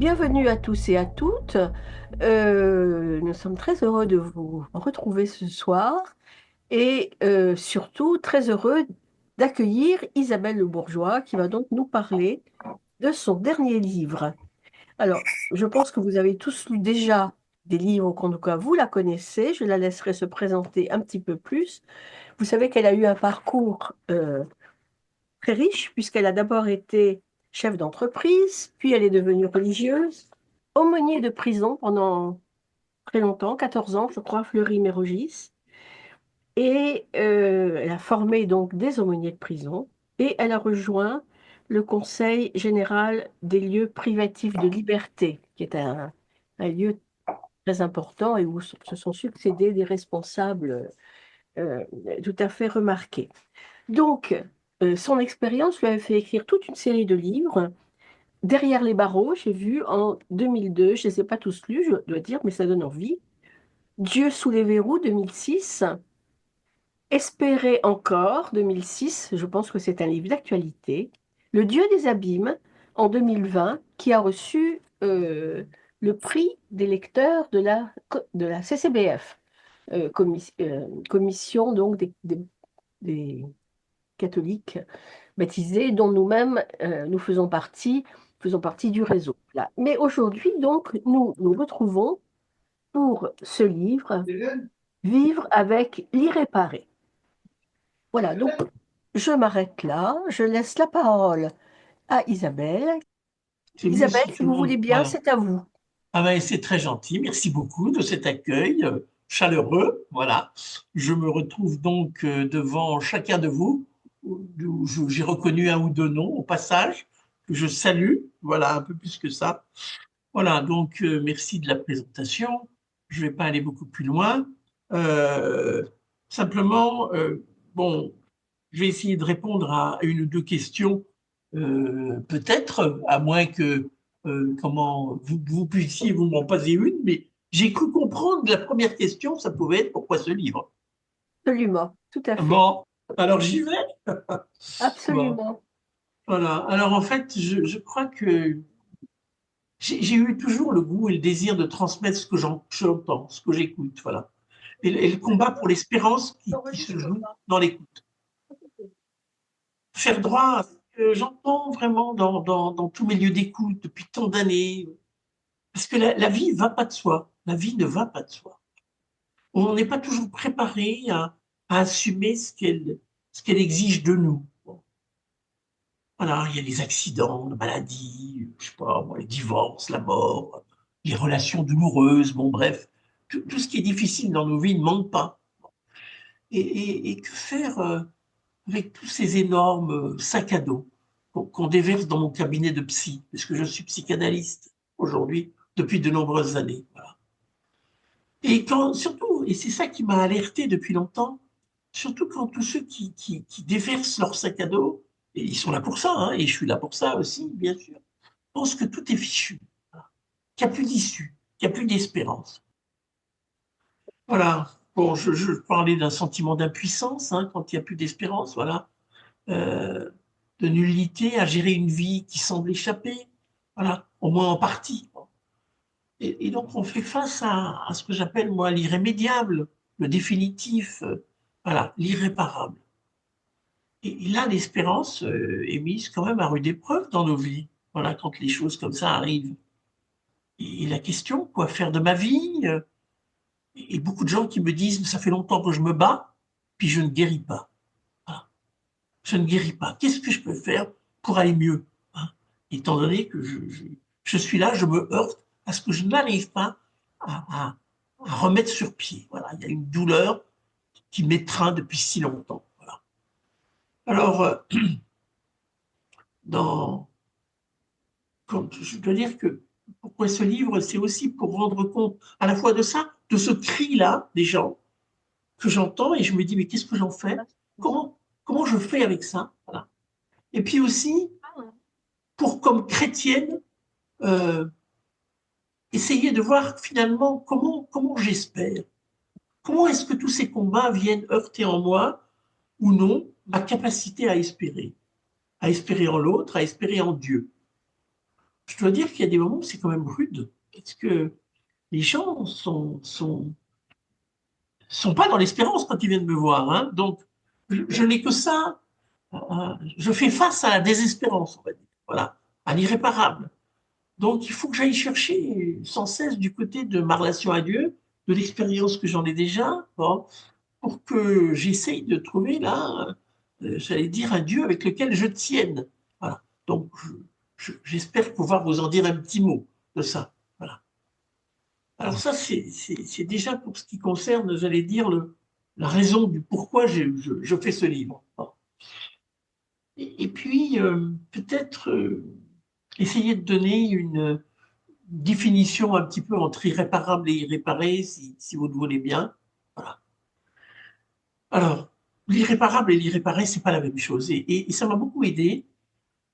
Bienvenue à tous et à toutes. Nous sommes très heureux de vous retrouver ce soir et surtout très heureux d'accueillir Isabelle Le Bourgeois qui va donc nous parler de son dernier livre. Alors, je pense que vous avez tous lu déjà des livres, en tout cas vous la connaissez. Je la laisserai se présenter un petit peu plus. Vous savez qu'elle a eu un parcours très riche puisqu'elle a d'abord été chef d'entreprise, puis elle est devenue religieuse, aumônier de prison pendant très longtemps, 14 ans, je crois, à Fleury-Mérogis. Et elle a formé donc des aumôniers de prison et elle a rejoint le Conseil général des lieux privatifs de liberté, qui est un lieu très important et où se sont succédés des responsables euh, tout à fait remarqués. Donc, son expérience lui a fait écrire toute une série de livres. Derrière les barreaux, j'ai vu en 2002, je ne les ai pas tous lus, je dois dire, mais ça donne envie. Dieu sous les verrous, 2006. Espérer encore, 2006, je pense que c'est un livre d'actualité. Le Dieu des abîmes, en 2020, qui a reçu le prix des lecteurs de la CCBF, commission donc des catholiques baptisés, dont nous-mêmes nous faisons partie du réseau. Là. Mais aujourd'hui, donc, nous nous retrouvons pour ce livre, Vivre avec l'irréparé. Voilà, donc je m'arrête là, je laisse la parole à Isabelle. C'est mieux Isabelle, si si tout le vous voulez monde. bien, Voilà. c'est à vous. Ah ben, c'est très gentil. Merci beaucoup de cet accueil chaleureux. Voilà. Je me retrouve donc devant chacun de vous. J'ai reconnu un ou deux noms au passage que je salue. Voilà, un peu plus que ça. Voilà, donc merci de la présentation. Je ne vais pas aller beaucoup plus loin. Euh, simplement, bon, je vais essayer de répondre à une ou deux questions, peut-être, à moins que comment vous puissiez vous m'en poser une, mais j'ai cru comprendre que la première question, ça pouvait être pourquoi ce livre? Absolument, tout à fait. Bon, alors j'y vais. Bon, Absolument. voilà. Alors en fait, je crois que j'ai eu toujours le goût et le désir de transmettre ce que j'entends, ce que j'écoute, voilà. Et le combat pour l'espérance qui se T'enregistres joue pas. dans l'écoute. Faire droit à ce que j'entends vraiment dans tous mes lieux d'écoute depuis tant d'années. Parce que la vie ne va pas de soi. La vie ne va pas de soi. On n'est pas toujours préparé à assumer ce qu'elle exige de nous. Bon. Voilà, il y a les accidents, les maladies, je sais pas, les divorces, la mort, les relations douloureuses, bon bref, tout ce qui est difficile dans nos vies ne manque pas. Et que faire avec tous ces énormes sacs à dos qu'on déverse dans mon cabinet de psy, parce que je suis psychanalyste aujourd'hui depuis de nombreuses années. Voilà. Et quand, surtout, et c'est ça qui m'a alerté depuis longtemps, surtout quand tous ceux qui déversent leur sac à dos, et ils sont là pour ça, hein, et je suis là pour ça aussi, bien sûr, pensent que tout est fichu, voilà, qu'il n'y a plus d'issue, qu'il n'y a plus d'espérance. Voilà. Bon, je parlais d'un sentiment d'impuissance, hein, quand il n'y a plus d'espérance, voilà. Euh, de nullité à gérer une vie qui semble échapper, voilà, au moins en partie. Et donc on fait face à ce que j'appelle moi l'irrémédiable, le définitif, voilà, l'irréparable. Et là, l'espérance est mise quand même à rude épreuve dans nos vies, voilà, quand les choses comme ça arrivent. Et la question, quoi faire de ma vie et beaucoup de gens qui me disent, ça fait longtemps que je me bats, puis je ne guéris pas. Voilà. Je ne guéris pas. Qu'est-ce que je peux faire pour aller mieux, hein, étant donné que je suis là, je me heurte à ce que je n'arrive pas à remettre sur pied. Voilà, il y a une douleur qui m'étreint depuis si longtemps. Voilà. Alors, dans, quand, je dois dire que pourquoi ce livre, c'est aussi pour rendre compte à la fois de ça, de ce cri-là des gens que j'entends et je me dis, mais qu'est-ce que j'en fais? Comment je fais avec ça? Voilà. Et puis aussi, pour comme chrétienne, euh, essayer de voir finalement comment j'espère. Comment est-ce que tous ces combats viennent heurter en moi ou non ma capacité à espérer en l'autre, à espérer en Dieu. je dois dire qu'il y a des moments où c'est quand même rude, parce que les gens sont pas dans l'espérance quand ils viennent me voir, hein. Donc, je n'ai que ça. Je fais face à la désespérance, on va dire. Voilà, à l'irréparable. Donc, il faut que j'aille chercher sans cesse du côté de ma relation à Dieu, de l'expérience que j'en ai déjà, bon, pour que j'essaye de trouver là, j'allais dire, un Dieu avec lequel je tienne. Voilà. Donc, j'espère pouvoir vous en dire un petit mot de ça. Voilà. Alors ça, c'est déjà pour ce qui concerne, j'allais dire, la raison du pourquoi je fais ce livre. Bon. Et puis, peut-être essayer de donner une définition un petit peu entre irréparable et irréparé, si vous le voulez bien. Voilà. Alors, l'irréparable et l'irréparé, c'est pas la même chose. Et ça m'a beaucoup aidé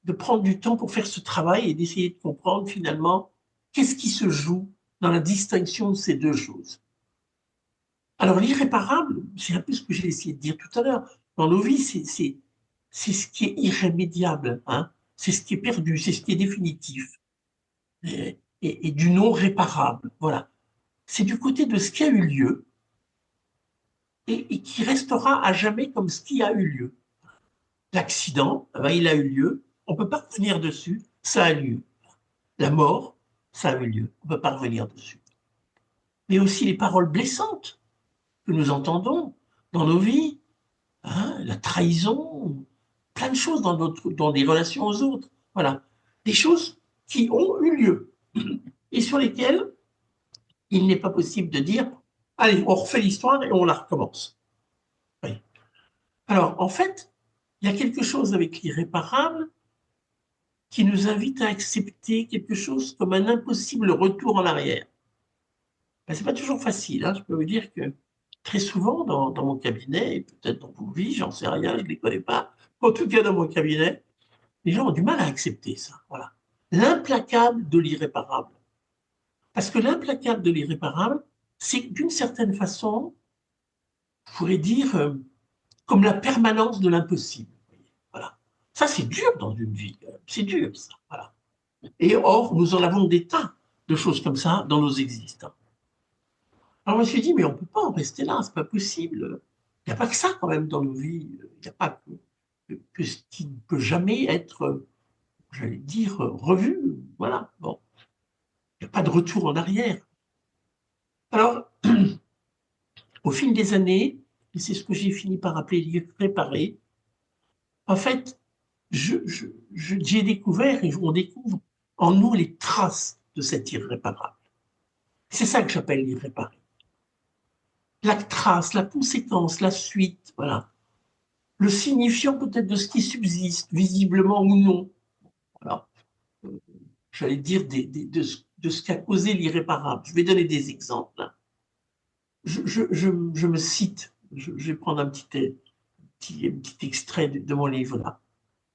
de prendre du temps pour faire ce travail et d'essayer de comprendre finalement qu'est-ce qui se joue dans la distinction de ces deux choses. Alors, l'irréparable, c'est un peu ce que j'ai essayé de dire tout à l'heure. Dans nos vies, c'est ce qui est irrémédiable, hein. C'est ce qui est perdu, c'est ce qui est définitif et du non réparable. Voilà. C'est du côté de ce qui a eu lieu et qui restera à jamais comme ce qui a eu lieu. L'accident, ben, il a eu lieu, on ne peut pas revenir dessus, ça a lieu. La mort, ça a eu lieu, on ne peut pas revenir dessus. Mais aussi les paroles blessantes que nous entendons dans nos vies, hein, la trahison, plein de choses dans des relations aux autres. Voilà. Des choses qui ont eu lieu et sur lesquelles il n'est pas possible de dire allez, on refait l'histoire et on la recommence. Oui. Alors, en fait, il y a quelque chose avec l'irréparable qui nous invite à accepter quelque chose comme un impossible retour en arrière. Ben, c'est pas toujours facile, hein. Je peux vous dire que très souvent dans mon cabinet, et peut-être dans vos vies, j'en sais rien, je ne les connais pas, en tout cas dans mon cabinet, les gens ont du mal à accepter ça. Voilà. L'implacable de l'irréparable. Parce que l'implacable de l'irréparable, c'est d'une certaine façon, je pourrais dire, comme la permanence de l'impossible. Voilà. Ça, c'est dur dans une vie. C'est dur, ça. Voilà. Et or, nous en avons des tas de choses comme ça dans nos existences. Alors, je me suis dit, mais on ne peut pas en rester là, c'est pas possible. Il n'y a pas que ça, quand même, dans nos vies. Il n'y a pas que ce qui ne peut jamais être, j'allais dire, revu. Voilà. Bon. Il n'y a pas de retour en arrière. Alors, au fil des années, et c'est ce que j'ai fini par appeler l'irréparé, en fait, j'ai découvert, et on découvre en nous les traces de cet irréparable. C'est ça que j'appelle l'irréparé. La trace, la conséquence, la suite, voilà. Le signifiant peut-être de ce qui subsiste, visiblement ou non. Voilà. J'allais dire de ce qu'a causé l'irréparable. Je vais donner des exemples. Je me cite, je vais prendre un petit extrait de mon livre là.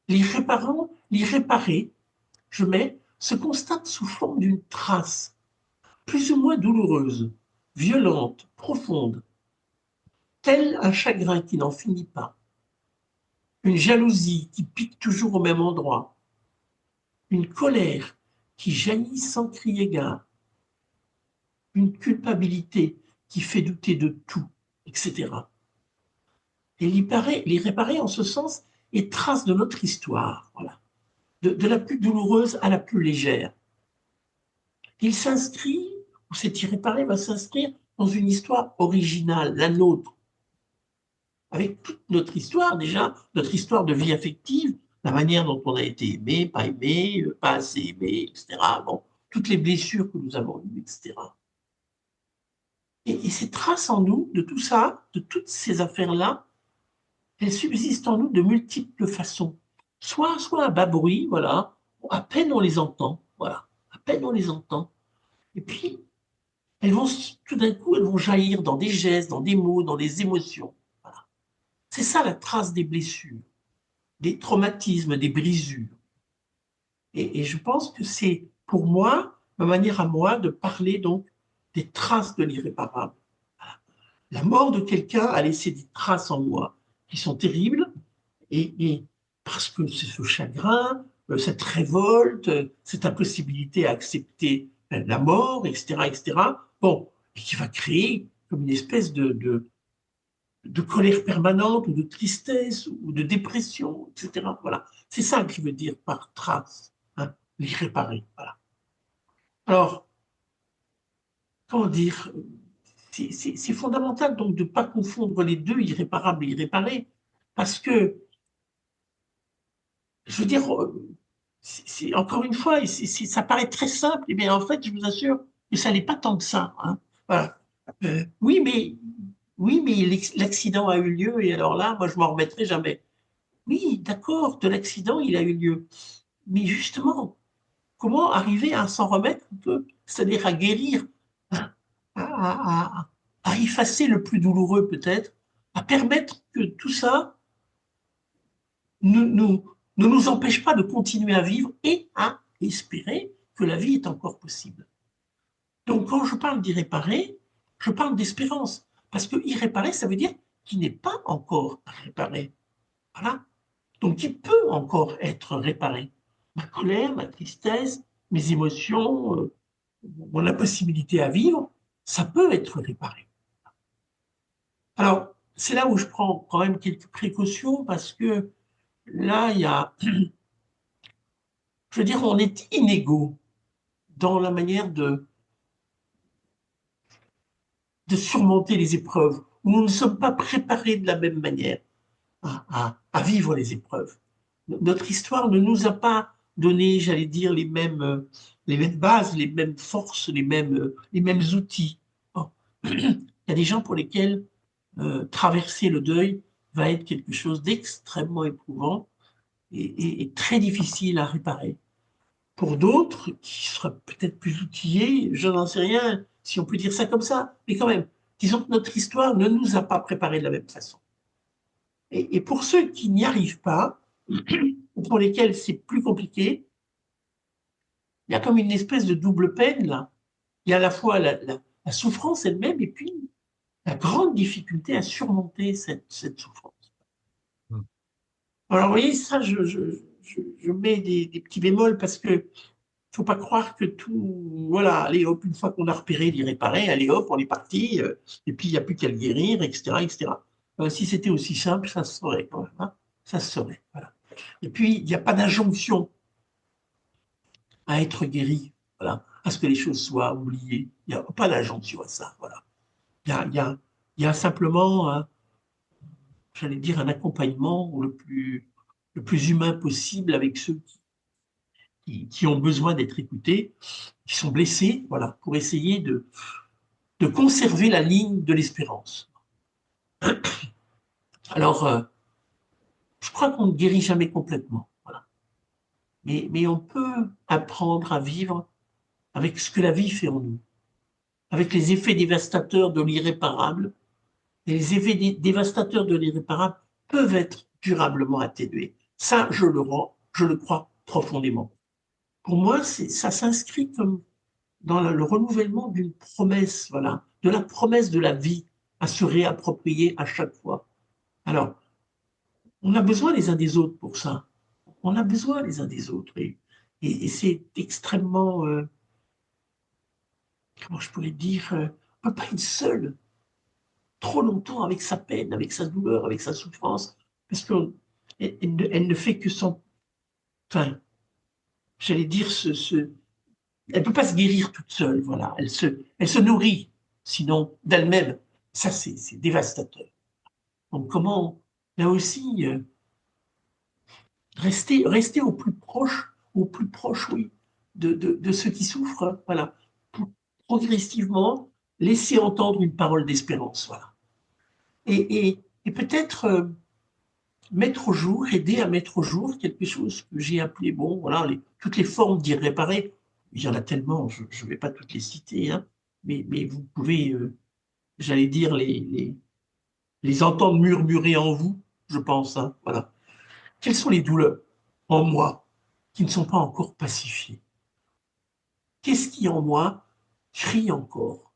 L'irréparé, je mets, se constate sous forme d'une trace, plus ou moins douloureuse, violente, profonde, tel un chagrin qui n'en finit pas, une jalousie qui pique toujours au même endroit, une colère qui jaillit sans crier gare, une culpabilité qui fait douter de tout, etc. Et l'irréparé, en ce sens, est trace de notre histoire, voilà, de la plus douloureuse à la plus légère. Il s'inscrit, ou cet irréparé va s'inscrire dans une histoire originale, la nôtre, avec toute notre histoire déjà, notre histoire de vie affective, la manière dont on a été aimé, pas assez aimé, etc. Bon, toutes les blessures que nous avons eues, etc. Et ces traces en nous, de tout ça, de toutes ces affaires-là, elles subsistent en nous de multiples façons. Soit à bas bruit, voilà, à peine on les entend, voilà, à peine on les entend. Et puis, elles vont, tout d'un coup, elles vont jaillir dans des gestes, dans des mots, dans des émotions. Voilà. C'est ça la trace des blessures, des traumatismes, des brisures. Et je pense que c'est, pour moi, ma manière à moi de parler donc des traces de l'irréparable. La mort de quelqu'un a laissé des traces en moi qui sont terribles, et parce que c'est ce chagrin, cette révolte, cette impossibilité à accepter la mort, etc., etc. Bon, et qui va créer comme une espèce de colère permanente ou de tristesse ou de dépression, etc. Voilà, c'est ça que je veux dire par trace, hein, l'irréparé. Voilà. Alors, comment dire, c'est fondamental donc de ne pas confondre les deux, irréparable et irréparé, parce que, je veux dire, encore une fois, ça paraît très simple, et bien en fait, je vous assure que ça n'est pas tant que ça. Hein. Voilà. Oui, mais l'accident a eu lieu, et alors là, moi, je m'en remettrai jamais. Oui, d'accord, de l'accident, il a eu lieu. Mais justement, comment arriver à s'en remettre un peu, c'est-à-dire à guérir, à, à effacer le plus douloureux peut-être, à permettre que tout ça ne nous empêche pas de continuer à vivre et à espérer que la vie est encore possible. Donc quand je parle d'irréparé, je parle d'espérance. Parce que irréparé, ça veut dire qu'il n'est pas encore réparé. Voilà. Donc il peut encore être réparé. Ma colère, ma tristesse, mes émotions, mon impossibilité à vivre, ça peut être réparé. Alors, c'est là où je prends quand même quelques précautions parce que là, il y a, je veux dire, on est inégaux dans la manière de surmonter les épreuves. Nous ne sommes pas préparés de la même manière à vivre les épreuves. Notre histoire ne nous a pas donné, j'allais dire, les mêmes bases, les mêmes forces, les mêmes outils. Bon. Il y a des gens pour lesquels traverser le deuil va être quelque chose d'extrêmement éprouvant et très difficile à réparer. Pour d'autres, qui seraient peut-être plus outillés, je n'en sais rien, si on peut dire ça comme ça, mais quand même, disons que notre histoire ne nous a pas préparés de la même façon. Et pour ceux qui n'y arrivent pas, ou pour lesquels c'est plus compliqué, il y a comme une espèce de double peine là. Il y a à la fois la souffrance elle-même et puis la grande difficulté à surmonter cette souffrance. Mm. Alors, vous voyez, ça, je mets des petits bémols parce que faut pas croire que tout, voilà, allez hop, une fois qu'on a repéré l'irréparé, allez hop, on est parti, et puis il n'y a plus qu'à le guérir, etc., etc. Si c'était aussi simple, ça se saurait quand même, hein, ça se saurait, voilà. Et puis, il n'y a pas d'injonction à être guéri, voilà, à ce que les choses soient oubliées. Il n'y a pas d'injonction à ça, voilà. Il y a, il y a, il y a simplement, j'allais dire, un accompagnement le plus humain possible avec ceux qui ont besoin d'être écoutés, qui sont blessés, voilà, pour essayer de conserver la ligne de l'espérance. Alors, je crois qu'on ne guérit jamais complètement, voilà. Mais on peut apprendre à vivre avec ce que la vie fait en nous, avec les effets dévastateurs de l'irréparable. Et les effets dévastateurs de l'irréparable peuvent être durablement atténués. Ça, je le crois profondément. Pour moi, ça s'inscrit comme dans le renouvellement d'une promesse, voilà, de la promesse de la vie à se réapproprier à chaque fois. Alors, on a besoin les uns des autres pour ça. On a besoin les uns des autres. Et c'est extrêmement, comment je pourrais dire, on ne peut pas être seul trop longtemps avec sa peine, avec sa douleur, avec sa souffrance, parce qu'elle elle ne fait que son, enfin, j'allais dire, elle ne peut pas se guérir toute seule, voilà. Elle se nourrit, sinon, d'elle-même. Ça, c'est dévastateur. Donc, comment, là aussi, rester au plus proche, oui, de ceux qui souffrent, voilà, pour progressivement laisser entendre une parole d'espérance, voilà. Et peut-être mettre au jour, aider à mettre au jour quelque chose que j'ai appelé, bon, voilà, toutes les formes d'irréparé. Il y en a tellement, je ne vais pas toutes les citer, hein, mais vous pouvez, j'allais dire, les entendre murmurer en vous, je pense, hein, voilà. Quelles sont les douleurs en moi qui ne sont pas encore pacifiées? Qu'est-ce qui en moi crie encore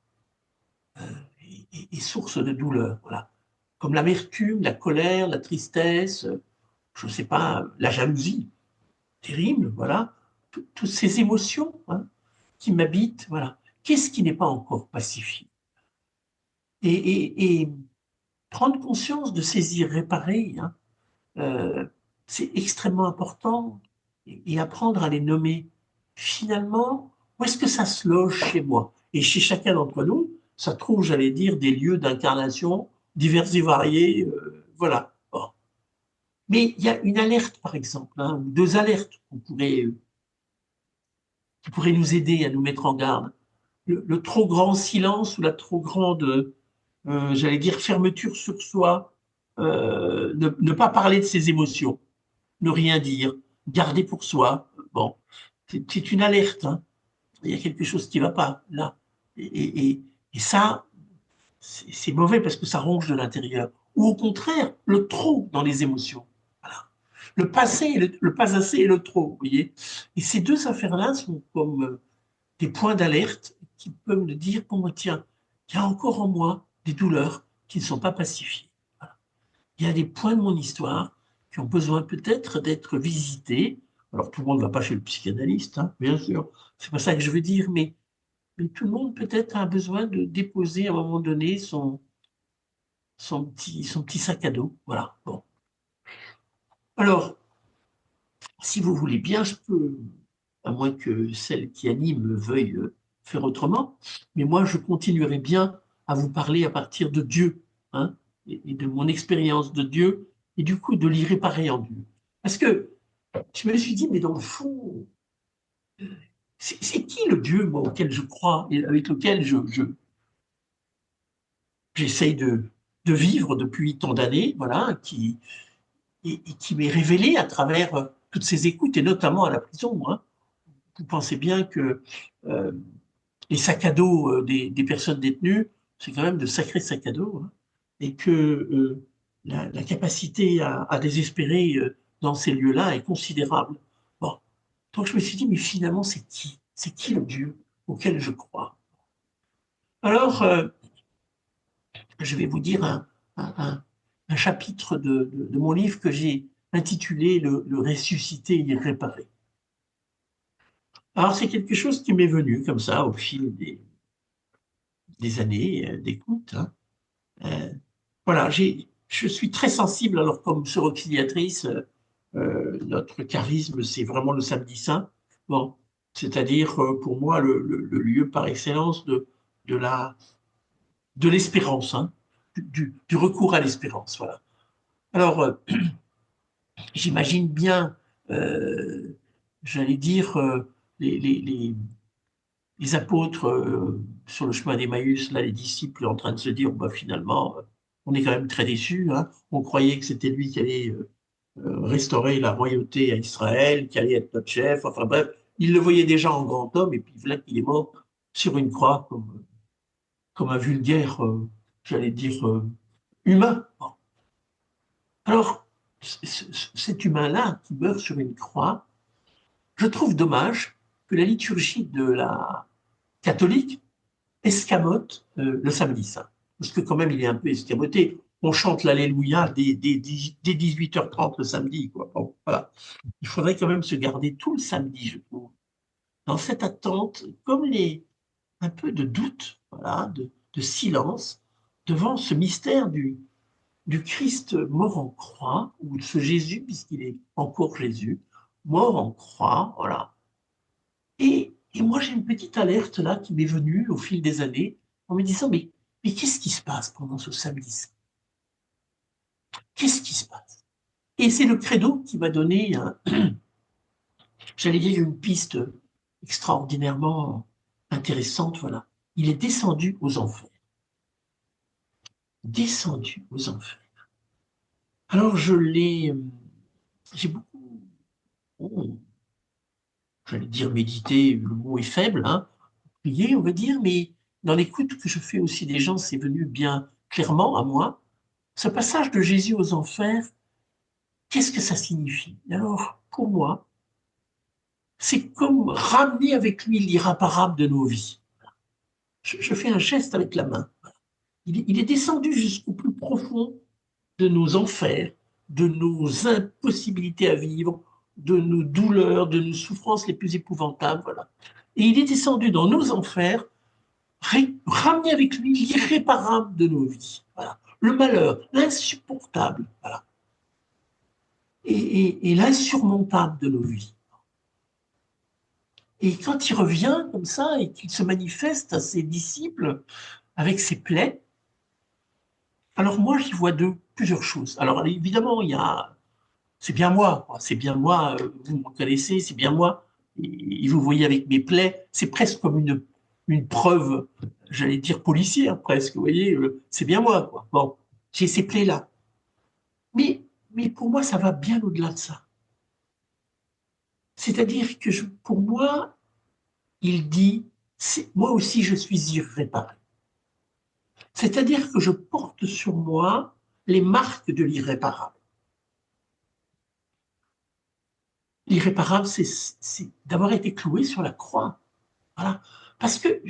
et source de douleur, voilà. Comme l'amertume, la colère, la tristesse, je ne sais pas, la jalousie, terrible, voilà, toutes ces émotions, hein, qui m'habitent, voilà. Qu'est-ce qui n'est pas encore pacifié? Et prendre conscience de ces irréparés, hein, c'est extrêmement important, et apprendre à les nommer. Finalement, où est-ce que ça se loge chez moi? Et chez chacun d'entre nous, ça trouve, j'allais dire, des lieux d'incarnation divers et variés, voilà. Bon. Mais il y a une alerte, par exemple, hein, ou deux alertes qui pourraient nous aider à nous mettre en garde. Le trop grand silence ou la trop grande, j'allais dire, fermeture sur soi, ne pas parler de ses émotions, ne rien dire, garder pour soi. Bon, c'est une alerte, hein. Il y a quelque chose qui ne va pas là. Et ça, c'est mauvais parce que ça ronge de l'intérieur. Ou au contraire, le trop dans les émotions. Voilà. Le passé, le pas assez et le trop, vous voyez. Et ces deux affaires-là sont comme des points d'alerte qui peuvent me dire, bon, tiens, il y a encore en moi des douleurs qui ne sont pas pacifiées. Voilà. Il y a des points de mon histoire qui ont besoin peut-être d'être visités. Alors, tout le monde ne va pas chez le psychanalyste, hein, bien sûr. C'est pas ça que je veux dire, mais tout le monde peut-être a besoin de déposer à un moment donné son petit sac à dos. Voilà. Bon. Alors, si vous voulez bien, je peux, à moins que celle qui anime veuille faire autrement, mais moi, je continuerai bien à vous parler à partir de Dieu, hein, et de mon expérience de Dieu, et du coup de l'irréparé en Dieu. Parce que je me suis dit, mais dans le fond, c'est qui le Dieu, moi, auquel je crois et avec lequel j'essaye de vivre depuis tant d'années, voilà, et qui m'est révélé à travers toutes ces écoutes, et notamment à la prison. Hein. Vous pensez bien que euh, les sacs à dos des personnes détenues, c'est quand même de sacrés sacs à dos, hein, et que la capacité à désespérer dans ces lieux-là est considérable. Bon. Donc je me suis dit, mais finalement, c'est qui? C'est qui le Dieu auquel je crois? Alors, je vais vous dire un chapitre de mon livre que j'ai intitulé le ressuscité irréparé. Alors, c'est quelque chose qui m'est venu comme ça au fil des années d'écoute. Hein. Voilà, je suis très sensible, alors comme sœur auxiliatrice, notre charisme, c'est vraiment le samedi saint. Bon, c'est-à-dire pour moi le lieu par excellence de la, de l'espérance, hein, du recours à l'espérance. Voilà. Alors, j'imagine bien, euh, j'allais dire, les apôtres sur le chemin d'Emmaüs, là, les disciples en train de se dire, bah, finalement, on est quand même très déçus. Hein. On croyait que c'était lui qui allait restaurer la royauté à Israël, qui allait être notre chef. Enfin bref, ils le voyaient déjà en grand homme, et puis voilà qu'il est mort sur une croix comme un vulgaire, j'allais dire, humain. Bon. Alors, cet humain-là qui meurt sur une croix, je trouve dommage que la liturgie de la catholique escamote le samedi saint. Parce que quand même, il est un peu escamoté. On chante l'Alléluia dès 18h30 le samedi. Quoi. Bon, voilà. Il faudrait quand même se garder tout le samedi, je trouve, dans cette attente, comme un peu de doute, voilà, de silence, devant ce mystère du Christ mort en croix, ou de ce Jésus, puisqu'il est encore Jésus, mort en croix, voilà. Et moi, j'ai une petite alerte là qui m'est venue au fil des années en me disant, mais qu'est-ce qui se passe pendant ce samedi? Qu'est-ce qui se passe? Et c'est le credo qui m'a donné, j'allais dire, une piste extraordinairement intéressante, voilà. Il est descendu aux enfers. Descendu aux enfers. Alors, j'ai beaucoup, oh, j'allais dire méditer, le mot est faible, hein, prier, on va dire, mais dans l'écoute que je fais aussi des gens, c'est venu bien clairement à moi. Ce passage de Jésus aux enfers, qu'est-ce que ça signifie? Alors, pour moi, c'est comme ramener avec lui l'irréparable de nos vies. Je fais un geste avec la main. Il est descendu jusqu'au plus profond de nos enfers, de nos impossibilités à vivre, de nos douleurs, de nos souffrances les plus épouvantables, voilà. Et il est descendu dans nos enfers, ramener avec lui l'irréparable de nos vies, voilà. Le malheur, l'insupportable, voilà. Et l'insurmontable de nos vies. Et quand il revient comme ça et qu'il se manifeste à ses disciples avec ses plaies, alors moi j'y vois plusieurs choses. Alors évidemment, c'est bien moi, vous me reconnaissez, c'est bien moi. Et vous voyez avec mes plaies, c'est presque comme une preuve, j'allais dire policière presque, vous voyez, c'est bien moi, quoi. Bon, j'ai ces plaies-là. Mais pour moi, ça va bien au-delà de ça. C'est-à-dire que pour moi, il dit, moi aussi je suis irréparable. C'est-à-dire que je porte sur moi les marques de l'irréparable. L'irréparable, c'est d'avoir été cloué sur la croix. Voilà. Parce que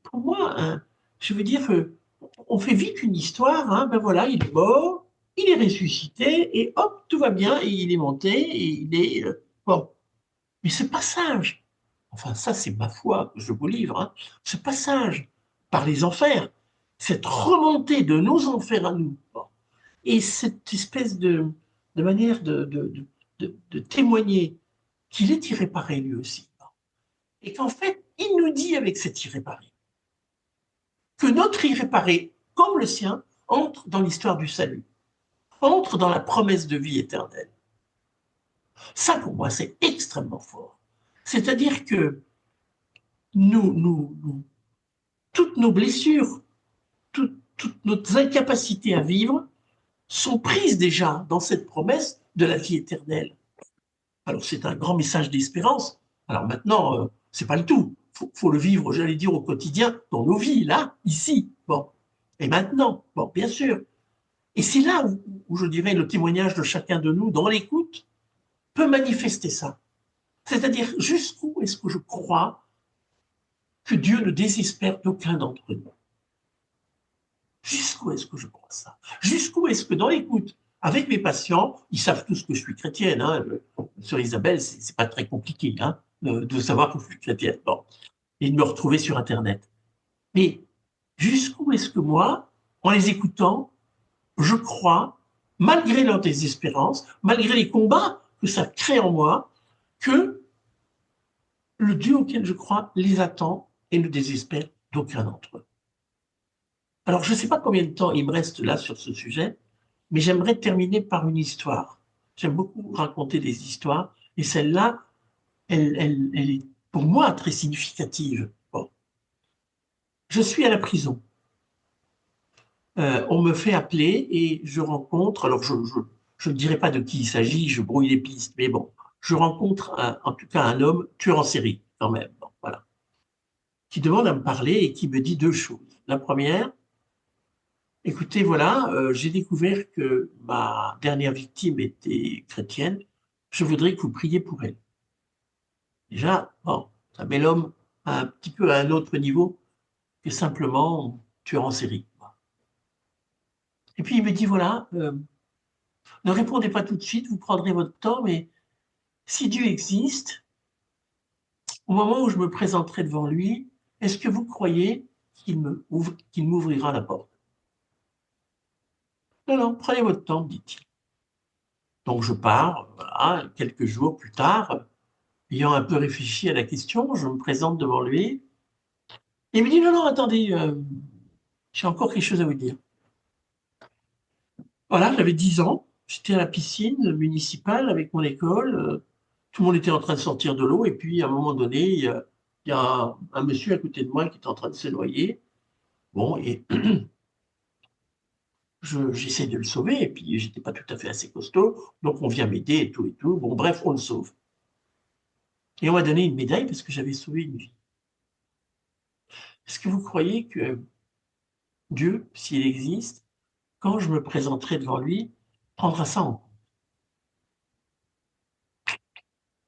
pour moi, hein, je veux dire, on fait vite une histoire, hein, ben voilà, il est mort, il est ressuscité, et hop, tout va bien, et il est monté, et il est... bon. Mais ce passage, enfin ça c'est ma foi, je vous livre, hein, ce passage par les enfers, cette remontée de nos enfers à nous, bon, et cette espèce de manière de témoigner qu'il est irréparé lui aussi, bon, et qu'en fait, il nous dit avec cet irréparé que notre irréparé, comme le sien, entre dans l'histoire du salut, entre dans la promesse de vie éternelle. Ça, pour moi, c'est extrêmement fort. C'est-à-dire que nous, toutes nos blessures, toutes nos incapacités à vivre sont prises déjà dans cette promesse de la vie éternelle. Alors c'est un grand message d'espérance. Alors maintenant, c'est pas le tout. Faut le vivre, j'allais dire, au quotidien, dans nos vies, là, ici. Bon. Et maintenant, bon, bien sûr. Et c'est là où je dirais le témoignage de chacun de nous, dans l'écoute, peut manifester ça. C'est-à-dire, jusqu'où est-ce que je crois que Dieu ne désespère d'aucun d'entre nous? Jusqu'où est-ce que je crois ça? Jusqu'où est-ce que dans l'écoute, avec mes patients, ils savent tous que je suis chrétienne, hein, sur Isabelle, c'est pas très compliqué, hein, de savoir que je suis chrétienne, bon, et de me retrouver sur Internet. Mais jusqu'où est-ce que moi, en les écoutant, je crois, malgré leur désespérance, malgré les combats que ça crée en moi, que le Dieu auquel je crois les attend et ne désespère d'aucun d'entre eux. Alors, je ne sais pas combien de temps il me reste là sur ce sujet, mais j'aimerais terminer par une histoire. J'aime beaucoup raconter des histoires, et celle-là, elle est pour moi très significative. Bon. Je suis à la prison. On me fait appeler et je rencontre, alors je ne dirai pas de qui il s'agit, je brouille les pistes, mais bon, je rencontre en tout cas un homme tueur en série, quand même, bon, voilà, qui demande à me parler et qui me dit deux choses. La première, écoutez, voilà, j'ai découvert que ma dernière victime était chrétienne. Je voudrais que vous priez pour elle. Déjà, bon, ça met l'homme un petit peu à un autre niveau que simplement tueur en série. Et puis il me dit, voilà, ne répondez pas tout de suite, vous prendrez votre temps, mais si Dieu existe, au moment où je me présenterai devant lui, est-ce que vous croyez qu'il m'ouvrira la porte? Non, non, prenez votre temps, me dit-il. Donc je pars, voilà, quelques jours plus tard, ayant un peu réfléchi à la question, je me présente devant lui. Et il me dit, non, non, attendez, j'ai encore quelque chose à vous dire. Voilà, j'avais 10 ans, j'étais à la piscine municipale avec mon école, tout le monde était en train de sortir de l'eau, et puis à un moment donné, il y a un monsieur à côté de moi qui est en train de se noyer. Bon, et j'essaie de le sauver, et puis j'étais pas tout à fait assez costaud, donc on vient m'aider et tout et tout. Bon, bref, on le sauve. Et on m'a donné une médaille parce que j'avais sauvé une vie. Est-ce que vous croyez que Dieu, s'il existe, quand je me présenterai devant lui, prendra ça en compte?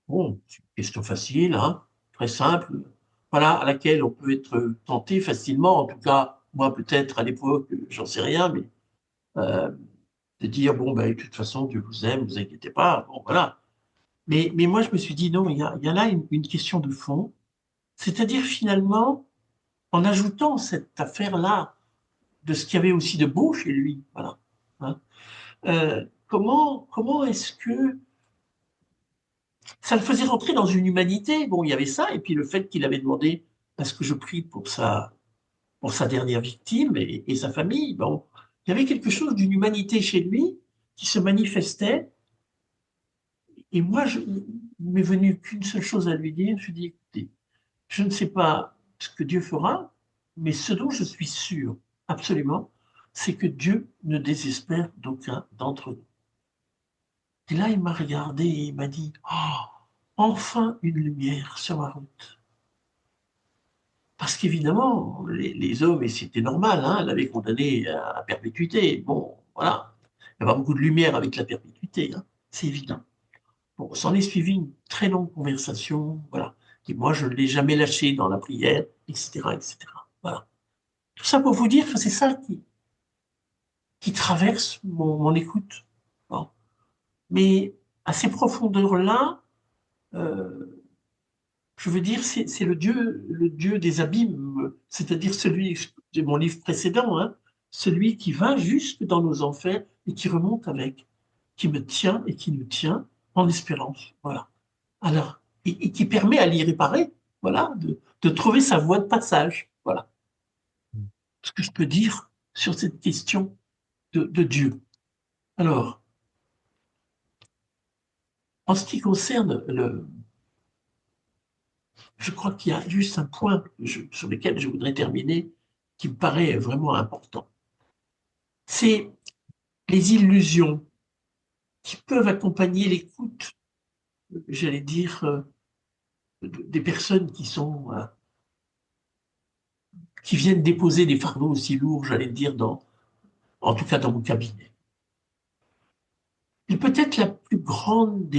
Bon, c'est une question facile, hein, très simple, voilà, à laquelle on peut être tenté facilement, en tout cas, moi peut-être à l'époque, j'en sais rien, mais euh, de dire, bon, ben, de toute façon, Dieu vous aime, ne vous inquiétez pas, bon, voilà. Mais moi, je me suis dit, non, il y a là une question de fond. C'est-à-dire, finalement, en ajoutant cette affaire-là de ce qu'il y avait aussi de beau chez lui, voilà. Hein, comment est-ce que ça le faisait rentrer dans une humanité? Bon, il y avait ça, et puis le fait qu'il avait demandé à ce que je prie pour sa dernière victime et sa famille. Bon, il y avait quelque chose d'une humanité chez lui qui se manifestait. Et moi, il m'est venu qu'une seule chose à lui dire. Je lui ai dit, écoutez, je ne sais pas ce que Dieu fera, mais ce dont je suis sûr, absolument, c'est que Dieu ne désespère d'aucun d'entre nous. Et là, il m'a regardé et il m'a dit, oh, enfin une lumière sur ma route. Parce qu'évidemment, les hommes, et c'était normal, hein, l'avaient condamné à perpétuité. Bon, voilà. Il n'y a pas beaucoup de lumière avec la perpétuité, hein, c'est évident. Bon, s'en est suivi une très longue conversation, voilà. Et moi, je ne l'ai jamais lâché dans la prière, etc., etc. Voilà. Tout ça pour vous dire que c'est ça qui traverse mon écoute. Bon. Mais à ces profondeurs-là, euh, je veux dire, c'est le Dieu des abîmes, c'est-à-dire celui de mon livre précédent, hein, celui qui va jusque dans nos enfers et qui remonte avec, qui me tient et qui nous tient en espérance. Voilà. Alors, et qui permet à l'irréparé, voilà, de trouver sa voie de passage. Voilà ce que je peux dire sur cette question de Dieu. Alors, en ce qui concerne je crois qu'il y a juste un point sur lequel je voudrais terminer qui me paraît vraiment important. C'est les illusions qui peuvent accompagner l'écoute, j'allais dire, des personnes qui viennent déposer des fardeaux aussi lourds, j'allais dire, en tout cas dans mon cabinet. Et peut-être la plus grande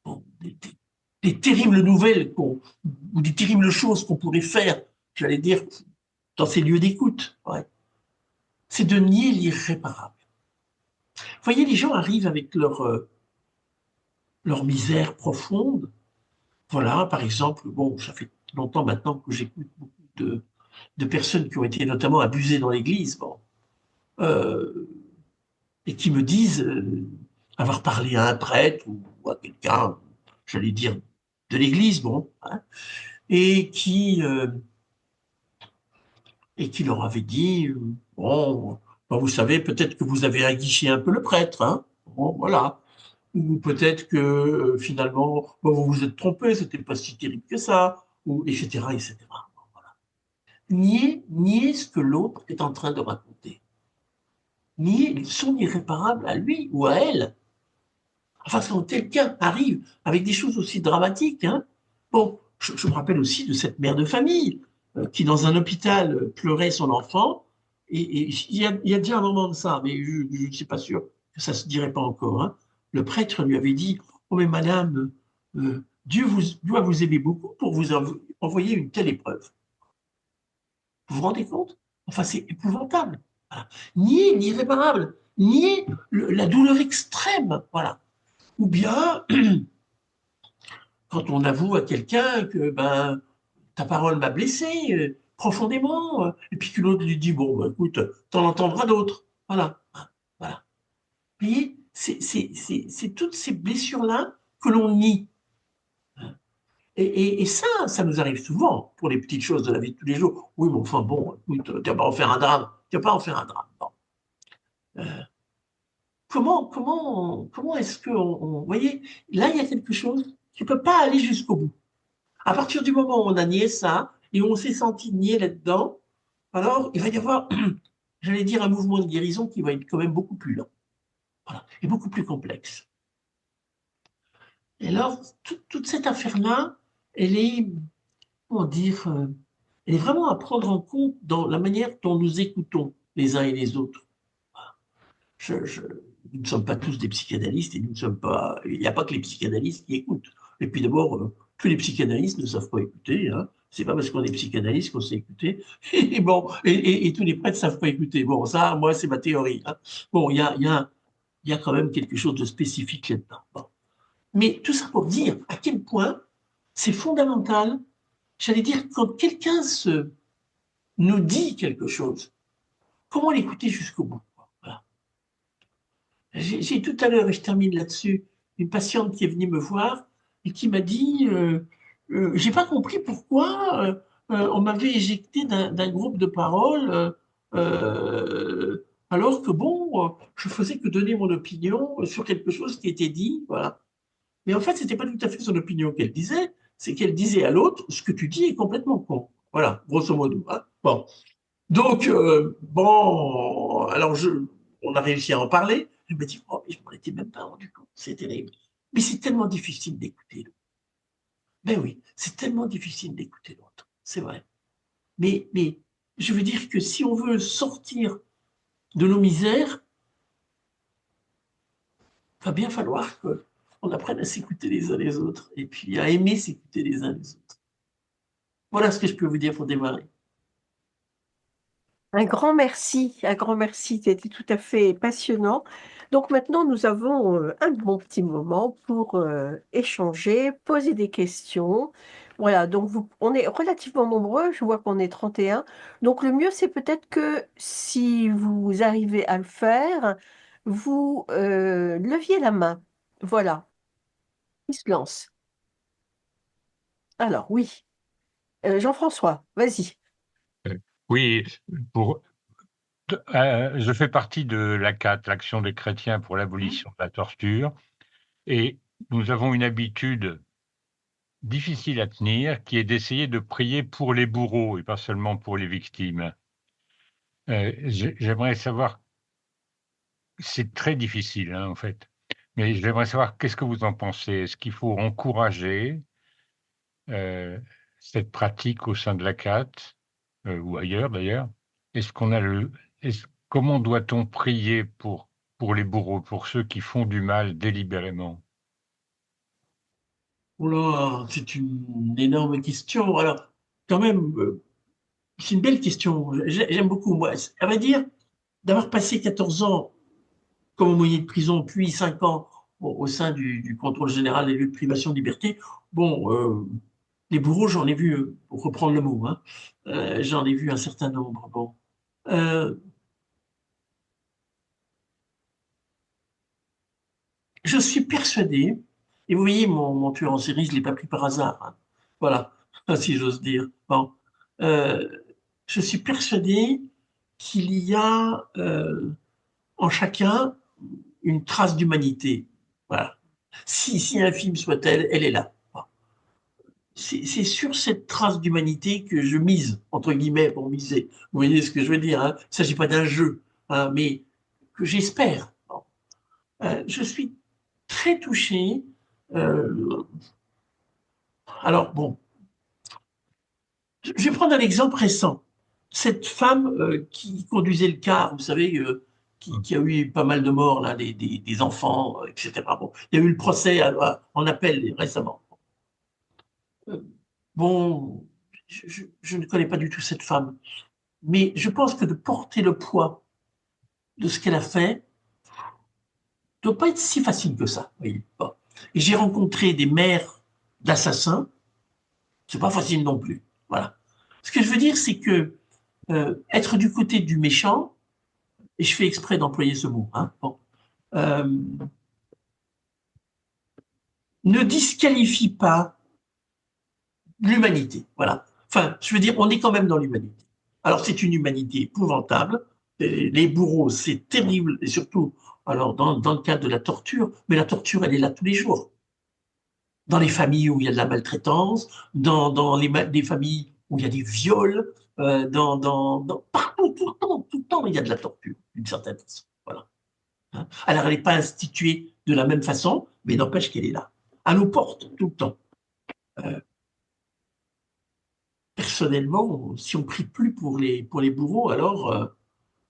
bon, des terribles nouvelles ou des terribles choses qu'on pourrait faire, j'allais dire, dans ces lieux d'écoute, ouais, c'est de nier l'irréparable. Vous voyez, les gens arrivent avec leur misère profonde. Voilà, par exemple, bon, ça fait longtemps maintenant que j'écoute beaucoup de personnes qui ont été notamment abusées dans l'Église, bon, euh, et qui me disent avoir parlé à un prêtre ou à quelqu'un, j'allais dire, de l'Église, bon, hein, et et qui leur avait dit, bon, ben, vous savez, peut-être que vous avez aguiché un peu le prêtre, hein, bon, voilà. Ou peut-être que finalement, bon, vous vous êtes trompé, c'était pas si terrible que ça, ou etc., etc. Nier ce que l'autre est en train de raconter. Nier son irréparable à lui ou à elle. Enfin, quand quelqu'un arrive avec des choses aussi dramatiques, hein, bon, je me rappelle aussi de cette mère de famille qui, dans un hôpital, pleurait son enfant. Et il y a déjà un moment de ça, mais je ne suis pas sûr que ça se dirait pas encore. Hein. Le prêtre lui avait dit, oh mais madame, Dieu doit vous aimer beaucoup pour vous envoyer une telle épreuve. Vous vous rendez compte? Enfin, c'est épouvantable. Voilà. Nier l'irréparable, nier la douleur extrême. Voilà. Ou bien, quand on avoue à quelqu'un que ben, ta parole m'a blessé profondément, et puis que l'autre lui dit, bon, ben, écoute, t'en entendras d'autres. Voilà. Voilà. Vous voyez, c'est toutes ces blessures-là que l'on nie. Et ça nous arrive souvent pour les petites choses de la vie de tous les jours. Oui, mais enfin, bon, écoute, tu vas pas en faire un drame. Tu vas pas en faire un drame. Bon. Euh, comment est-ce que, vous voyez, là, il y a quelque chose qui ne peut pas aller jusqu'au bout. À partir du moment où on a nié ça et où on s'est senti nier là-dedans, alors il va y avoir, j'allais dire, un mouvement de guérison qui va être quand même beaucoup plus lent, voilà, et beaucoup plus complexe. Et alors, toute cette affaire-là, elle est, comment dire, elle est vraiment à prendre en compte dans la manière dont nous écoutons les uns et les autres. Nous ne sommes pas tous des psychanalystes et nous ne sommes pas. Il n'y a pas que les psychanalystes qui écoutent. Et puis d'abord, tous les psychanalystes ne savent pas écouter. Hein. C'est pas parce qu'on est psychanalyste qu'on sait écouter. Et bon, et tous les prêtres ne savent pas écouter. Bon, ça, moi, c'est ma théorie. Hein. Bon, il y a il y a quand même quelque chose de spécifique là-dedans. Bon. Mais tout ça pour dire à quel point c'est fondamental, j'allais dire, quand quelqu'un nous dit quelque chose, comment l'écouter jusqu'au bout. Voilà. J'ai tout à l'heure, et je termine là-dessus, une patiente qui est venue me voir et qui m'a dit j'ai pas compris pourquoi on m'avait éjecté d'un groupe de parole alors que bon, je faisais que donner mon opinion sur quelque chose qui était dit. Voilà. Mais en fait, c'était pas tout à fait son opinion qu'elle disait, c'est qu'elle disait à l'autre ce que tu dis est complètement con. Voilà, grosso modo. Hein. Bon. Donc, bon, alors on a réussi à en parler. Je me dis, oh, mais je m'en étais même pas rendu compte, c'est terrible. Mais c'est tellement difficile d'écouter l'autre. Ben oui, c'est tellement difficile d'écouter l'autre, c'est vrai. Mais je veux dire que si on veut sortir de nos misères, il va bien falloir qu'on apprenne à s'écouter les uns les autres et puis à aimer s'écouter les uns les autres. Voilà ce que je peux vous dire pour démarrer. Un grand merci, c'était tout à fait passionnant. Donc maintenant, nous avons un bon petit moment pour échanger, poser des questions. Voilà, donc on est relativement nombreux, je vois qu'on est 31. Donc le mieux, c'est peut-être que si vous arrivez à le faire, vous leviez la main. Voilà, il se lance. Alors oui, Jean-François, vas-y. Euh, Oui, pour, je fais partie de l'ACAT, l'Action des chrétiens pour l'abolition de la torture, et nous avons une habitude difficile à tenir qui est d'essayer de prier pour les bourreaux et pas seulement pour les victimes. J'aimerais savoir, c'est très difficile en fait, mais j'aimerais savoir qu'est-ce que vous en pensez. Est-ce qu'il faut encourager euh, cette pratique au sein de l'ACAT ou ailleurs d'ailleurs? Est-ce qu'on a comment doit-on prier pour les bourreaux, pour ceux qui font du mal délibérément? Oula, c'est une énorme question. Alors, quand même, c'est une belle question. J'aime beaucoup, moi. À vrai dire, d'avoir passé 14 ans comme aumônier de prison, puis 5 ans au sein du contrôle général des lieux de privation de liberté, bon, les bourreaux, j'en ai vu, pour reprendre le mot, hein, j'en ai vu un certain nombre. Bon. Euh, je suis persuadé, et vous voyez, mon tueur en série, je ne l'ai pas pris par hasard. Hein. Voilà, si j'ose dire. Bon. Euh, je suis persuadé qu'il y a en chacun une trace d'humanité. Voilà. Si infime soit-elle, elle est là. C'est sur cette trace d'humanité que je mise, entre guillemets, pour miser. Vous voyez ce que je veux dire, hein. Il ne s'agit pas d'un jeu, hein, mais que j'espère. Bon. Je suis très touché. Euh, alors, bon, je vais prendre un exemple récent. Cette femme qui conduisait le car, vous savez, qui a eu pas mal de morts, là, des enfants, etc. Bon, il y a eu le procès en appel récemment. Euh, bon, je ne connais pas du tout cette femme, mais je pense que de porter le poids de ce qu'elle a fait ne doit pas être si facile que ça. Oui. Bon. Et j'ai rencontré des mères d'assassins, c'est pas facile non plus. Voilà. Ce que je veux dire, c'est que être du côté du méchant, et je fais exprès d'employer ce mot, hein, bon, euh, ne disqualifie pas l'humanité. Voilà. Enfin, je veux dire, on est quand même dans l'humanité. Alors, c'est une humanité épouvantable. Les bourreaux, c'est terrible, et surtout, alors, dans le cadre de la torture, mais la torture, elle est là tous les jours. Dans les familles où il y a de la maltraitance, dans les familles où il y a des viols, partout, tout le temps, il y a de la torture, d'une certaine façon. Voilà. Hein. Alors, elle n'est pas instituée de la même façon, mais n'empêche qu'elle est là. À nos portes, tout le temps. Euh, Personnellement, si on prie plus pour les bourreaux, alors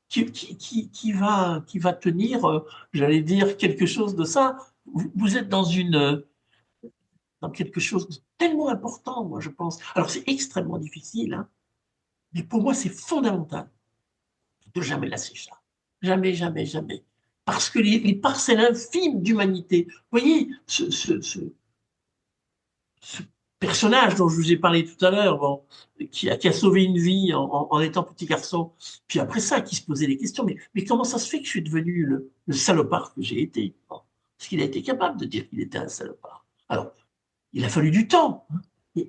qui va tenir, j'allais dire, quelque chose de ça? Vous êtes dans quelque chose de tellement important, moi, je pense. Alors, c'est extrêmement difficile, hein, mais pour moi, c'est fondamental de jamais lâcher ça. Jamais, jamais, jamais. parce que les parcelles infimes d'humanité, vous voyez, ce personnage dont je vous ai parlé tout à l'heure, bon, qui a sauvé une vie en étant petit garçon, puis après ça, qui se posait des questions, mais comment ça se fait que je suis devenu le salopard que j'ai été? Bon, parce qu'il a été capable de dire qu'il était un salopard. Alors, il a fallu du temps, hein.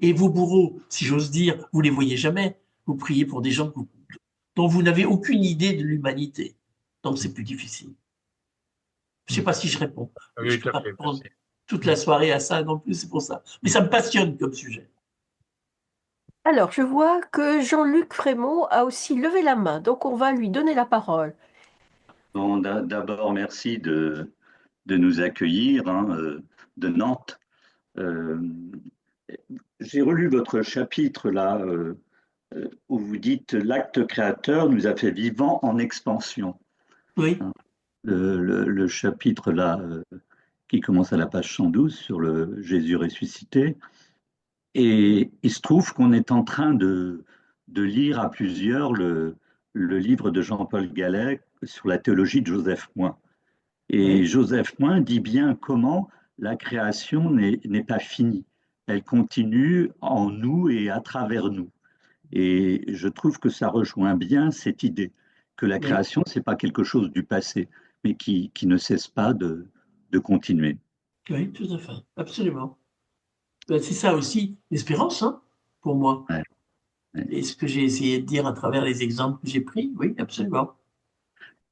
Et vos bourreaux, si j'ose dire, vous les voyez jamais. Vous priez pour des gens dont vous n'avez aucune idée de l'humanité. Donc c'est plus difficile. Je sais pas si je réponds. Je Oui, peux tout à pas fait, prendre merci. toute la soirée à ça non plus, c'est pour ça. Mais ça me passionne comme sujet. Alors, je vois que Jean-Luc Frémont a aussi levé la main, donc on va lui donner la parole. Bon, d'abord, merci de nous accueillir, hein, de Nantes. Euh, j'ai relu votre chapitre là, où vous dites l'acte créateur nous a fait vivants en expansion. Oui, Hein. Le chapitre là, qui commence à la page 112 sur le Jésus ressuscité. Et il se trouve qu'on est en train de lire à plusieurs le livre de Jean-Paul Gallet sur la théologie de Joseph Moin. Et oui, Joseph Moin dit bien comment la création n'est pas finie. Elle continue en nous et à travers nous. Et je trouve que ça rejoint bien cette idée que la oui, création, c'est pas quelque chose du passé, mais qui ne cesse pas de continuer. oui, tout à fait, absolument. Ben, c'est ça aussi l'espérance, hein, pour moi. Ouais, ouais. Et ce que j'ai essayé de dire à travers les exemples que j'ai pris, oui, absolument.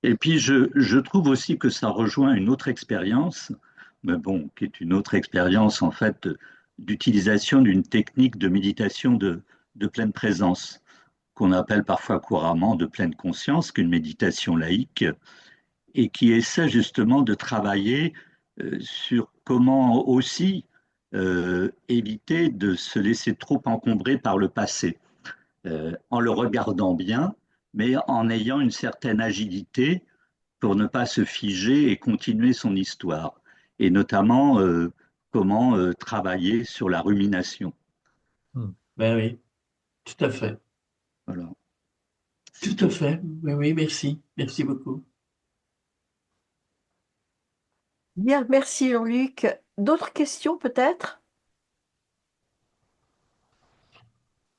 Et puis je trouve aussi que ça rejoint une autre expérience, mais bon, qui est une autre expérience en fait d'utilisation d'une technique de méditation de pleine présence, qu'on appelle parfois couramment de pleine conscience, qu'une méditation laïque, et qui essaie justement de travailler sur comment aussi éviter de se laisser trop encombrer par le passé, en le regardant bien, mais en ayant une certaine agilité pour ne pas se figer et continuer son histoire, et notamment comment travailler sur la rumination. Ben oui, tout à fait. Voilà, c'est Tout à tout. fait. Oui, oui, merci. Merci beaucoup. Bien, merci Jean-Luc. D'autres questions peut-être?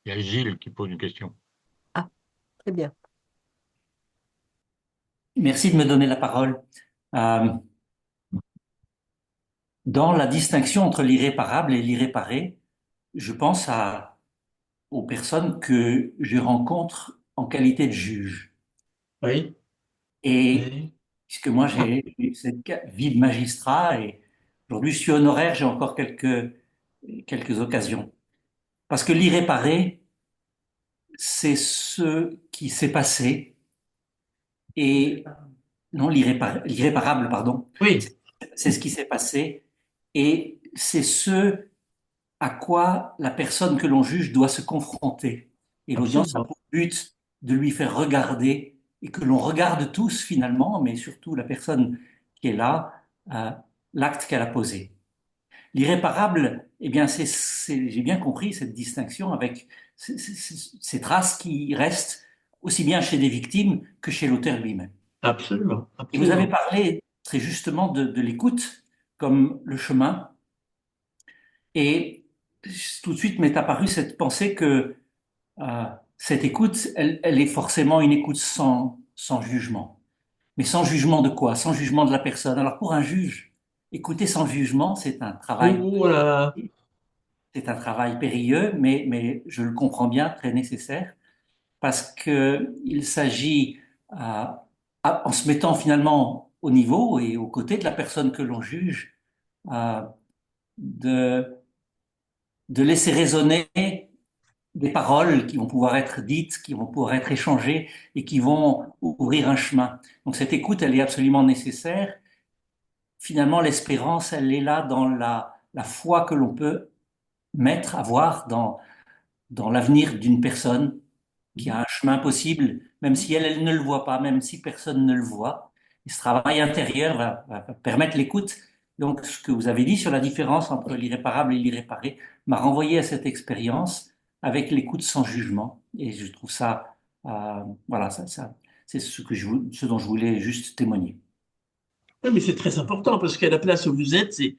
Il y a Gilles qui pose une question. Ah, très bien. Merci de me donner la parole. Euh, dans la distinction entre l'irréparable et l'irréparé, je pense aux personnes que je rencontre en qualité de juge. Oui, Et oui, puisque moi j'ai eu cette vie de magistrat et aujourd'hui je suis honoraire, j'ai encore quelques occasions. Parce que l'irréparé, c'est ce qui s'est passé et non, l'irréparable, pardon, oui, c'est ce qui s'est passé et c'est ce à quoi la personne que l'on juge doit se confronter. Et l'audience a absolument. pour but de lui faire regarder, et que l'on regarde tous finalement, mais surtout la personne qui est là, euh, l'acte qu'elle a posé. L'irréparable, eh bien, j'ai bien compris cette distinction avec ces traces qui restent aussi bien chez des victimes que chez l'auteur lui-même. Absolument. Et vous avez Absolument. parlé très justement de l'écoute comme le chemin. Et tout de suite m'est apparue cette pensée que cette écoute, elle est forcément une écoute sans jugement. Mais sans jugement de quoi? Sans jugement de la personne. Alors pour un juge, écouter sans jugement, Oh là là. c'est un travail périlleux, mais je le comprends bien, très nécessaire, parce que il s'agit, en se mettant finalement au niveau et aux côtés de la personne que l'on juge, euh, de, de laisser résonner des paroles qui vont pouvoir être dites, qui vont pouvoir être échangées et qui vont ouvrir un chemin. Donc cette écoute, elle est absolument nécessaire. Finalement, l'espérance, elle est là dans la foi que l'on peut avoir dans l'avenir d'une personne qui a un chemin possible, même si elle ne le voit pas, même si personne ne le voit. Et ce travail intérieur va permettre l'écoute. Donc, ce que vous avez dit sur la différence entre l'irréparable et l'irréparé m'a renvoyé à cette expérience avec l'écoute sans jugement. Et je trouve ça, voilà, c'est ce dont je voulais juste témoigner. Oui, mais c'est très important parce qu'à la place où vous êtes, c'est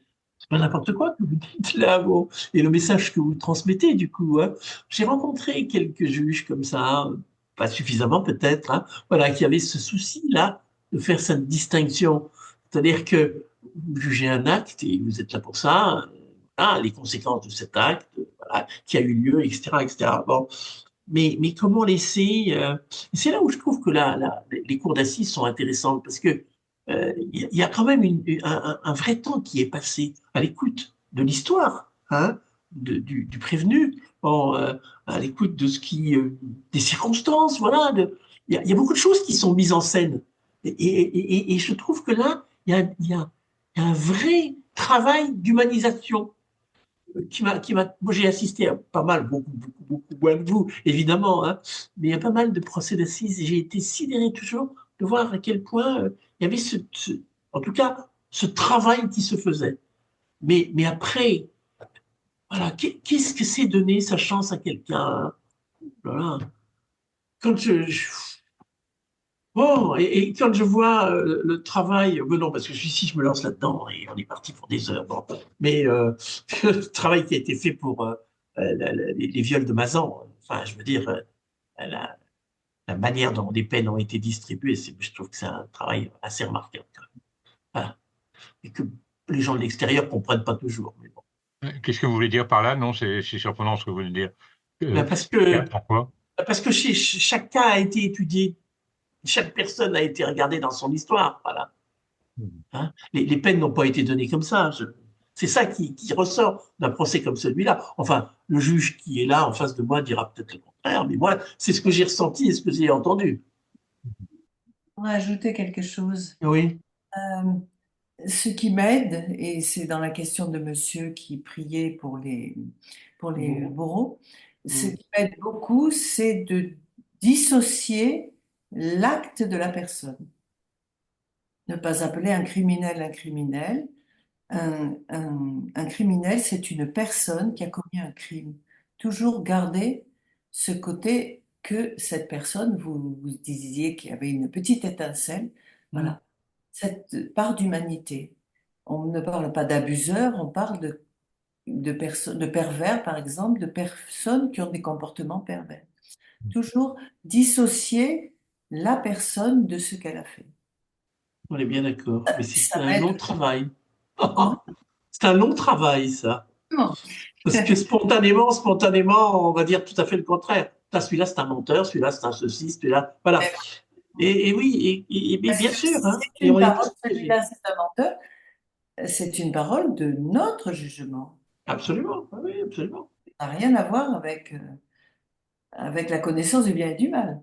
pas n'importe quoi que vous dites là, bon, et le message que vous transmettez, du coup, hein. J'ai rencontré quelques juges comme ça, pas suffisamment peut-être, hein, voilà, qui avaient ce souci-là de faire cette distinction. C'est-à-dire que vous jugez un acte et vous êtes là pour ça, voilà, les conséquences de cet acte, voilà, qui a eu lieu, etc., etc. Bon, mais comment laisser c'est là où je trouve que les cours d'assises sont intéressantes parce que il y a quand même un vrai temps qui est passé à l'écoute de l'histoire, hein, du prévenu, bon, à l'écoute de ce qui des circonstances, voilà. Il y a beaucoup de choses qui sont mises en scène et je trouve que là il y a un vrai travail d'humanisation moi j'ai assisté à pas mal, beaucoup moins que vous, évidemment, hein, mais il y a pas mal de procès d'assises et j'ai été sidéré toujours de voir à quel point il y avait en tout cas, ce travail qui se faisait. Mais après, voilà, qu'est-ce que c'est donner sa chance à quelqu'un, hein. Voilà. Quand bon, et quand je vois le travail, ben non, parce que si je me lance là-dedans, et on est parti pour des heures, bon. Mais le travail qui a été fait pour les viols de Mazan, enfin, je veux dire, la, la manière dont les peines ont été distribuées, je trouve que c'est un travail assez remarquable, quand même. Voilà. Et que les gens de l'extérieur comprennent pas toujours. Mais bon. Qu'est-ce que vous voulez dire par là? Non, c'est surprenant ce que vous voulez dire. Ben, Euh, Pourquoi? parce que chaque cas a été étudié, chaque personne a été regardée dans son histoire, voilà. Hein, les peines n'ont pas été données comme ça. C'est ça qui ressort d'un procès comme celui-là. Enfin, le juge qui est là en face de moi dira peut-être le contraire, mais moi, c'est ce que j'ai ressenti et ce que j'ai entendu. Pour ajouter quelque chose, Oui. euh, ce qui m'aide, et c'est dans la question de monsieur qui priait pour les Bon. bourreaux, ce Mm. qui m'aide beaucoup, c'est de dissocier l'acte de la personne. Ne pas appeler un criminel. Un criminel, c'est une personne qui a commis un crime. Toujours garder ce côté que cette personne, vous disiez qu'il y avait une petite étincelle, Mm. voilà, cette part d'humanité. On ne parle pas d'abuseurs, on parle de pervers, par exemple, de personnes qui ont des comportements pervers. Toujours dissocier la personne de ce qu'elle a fait. On est bien d'accord. Mais c'est Ça un long m'aide. travail. Comment? C'est un long travail, ça. Parce que spontanément, on va dire tout à fait le contraire. Là, celui-là, c'est un menteur, celui-là, c'est un ceci, celui-là. Voilà. Et oui, et Parce bien que sûr, si hein, c'est et une on est parole, tous piégés. celui-là, c'est un menteur, c'est une parole de notre jugement. Absolument. Ah oui, absolument. Ça n'a rien à voir avec la connaissance du bien et du mal.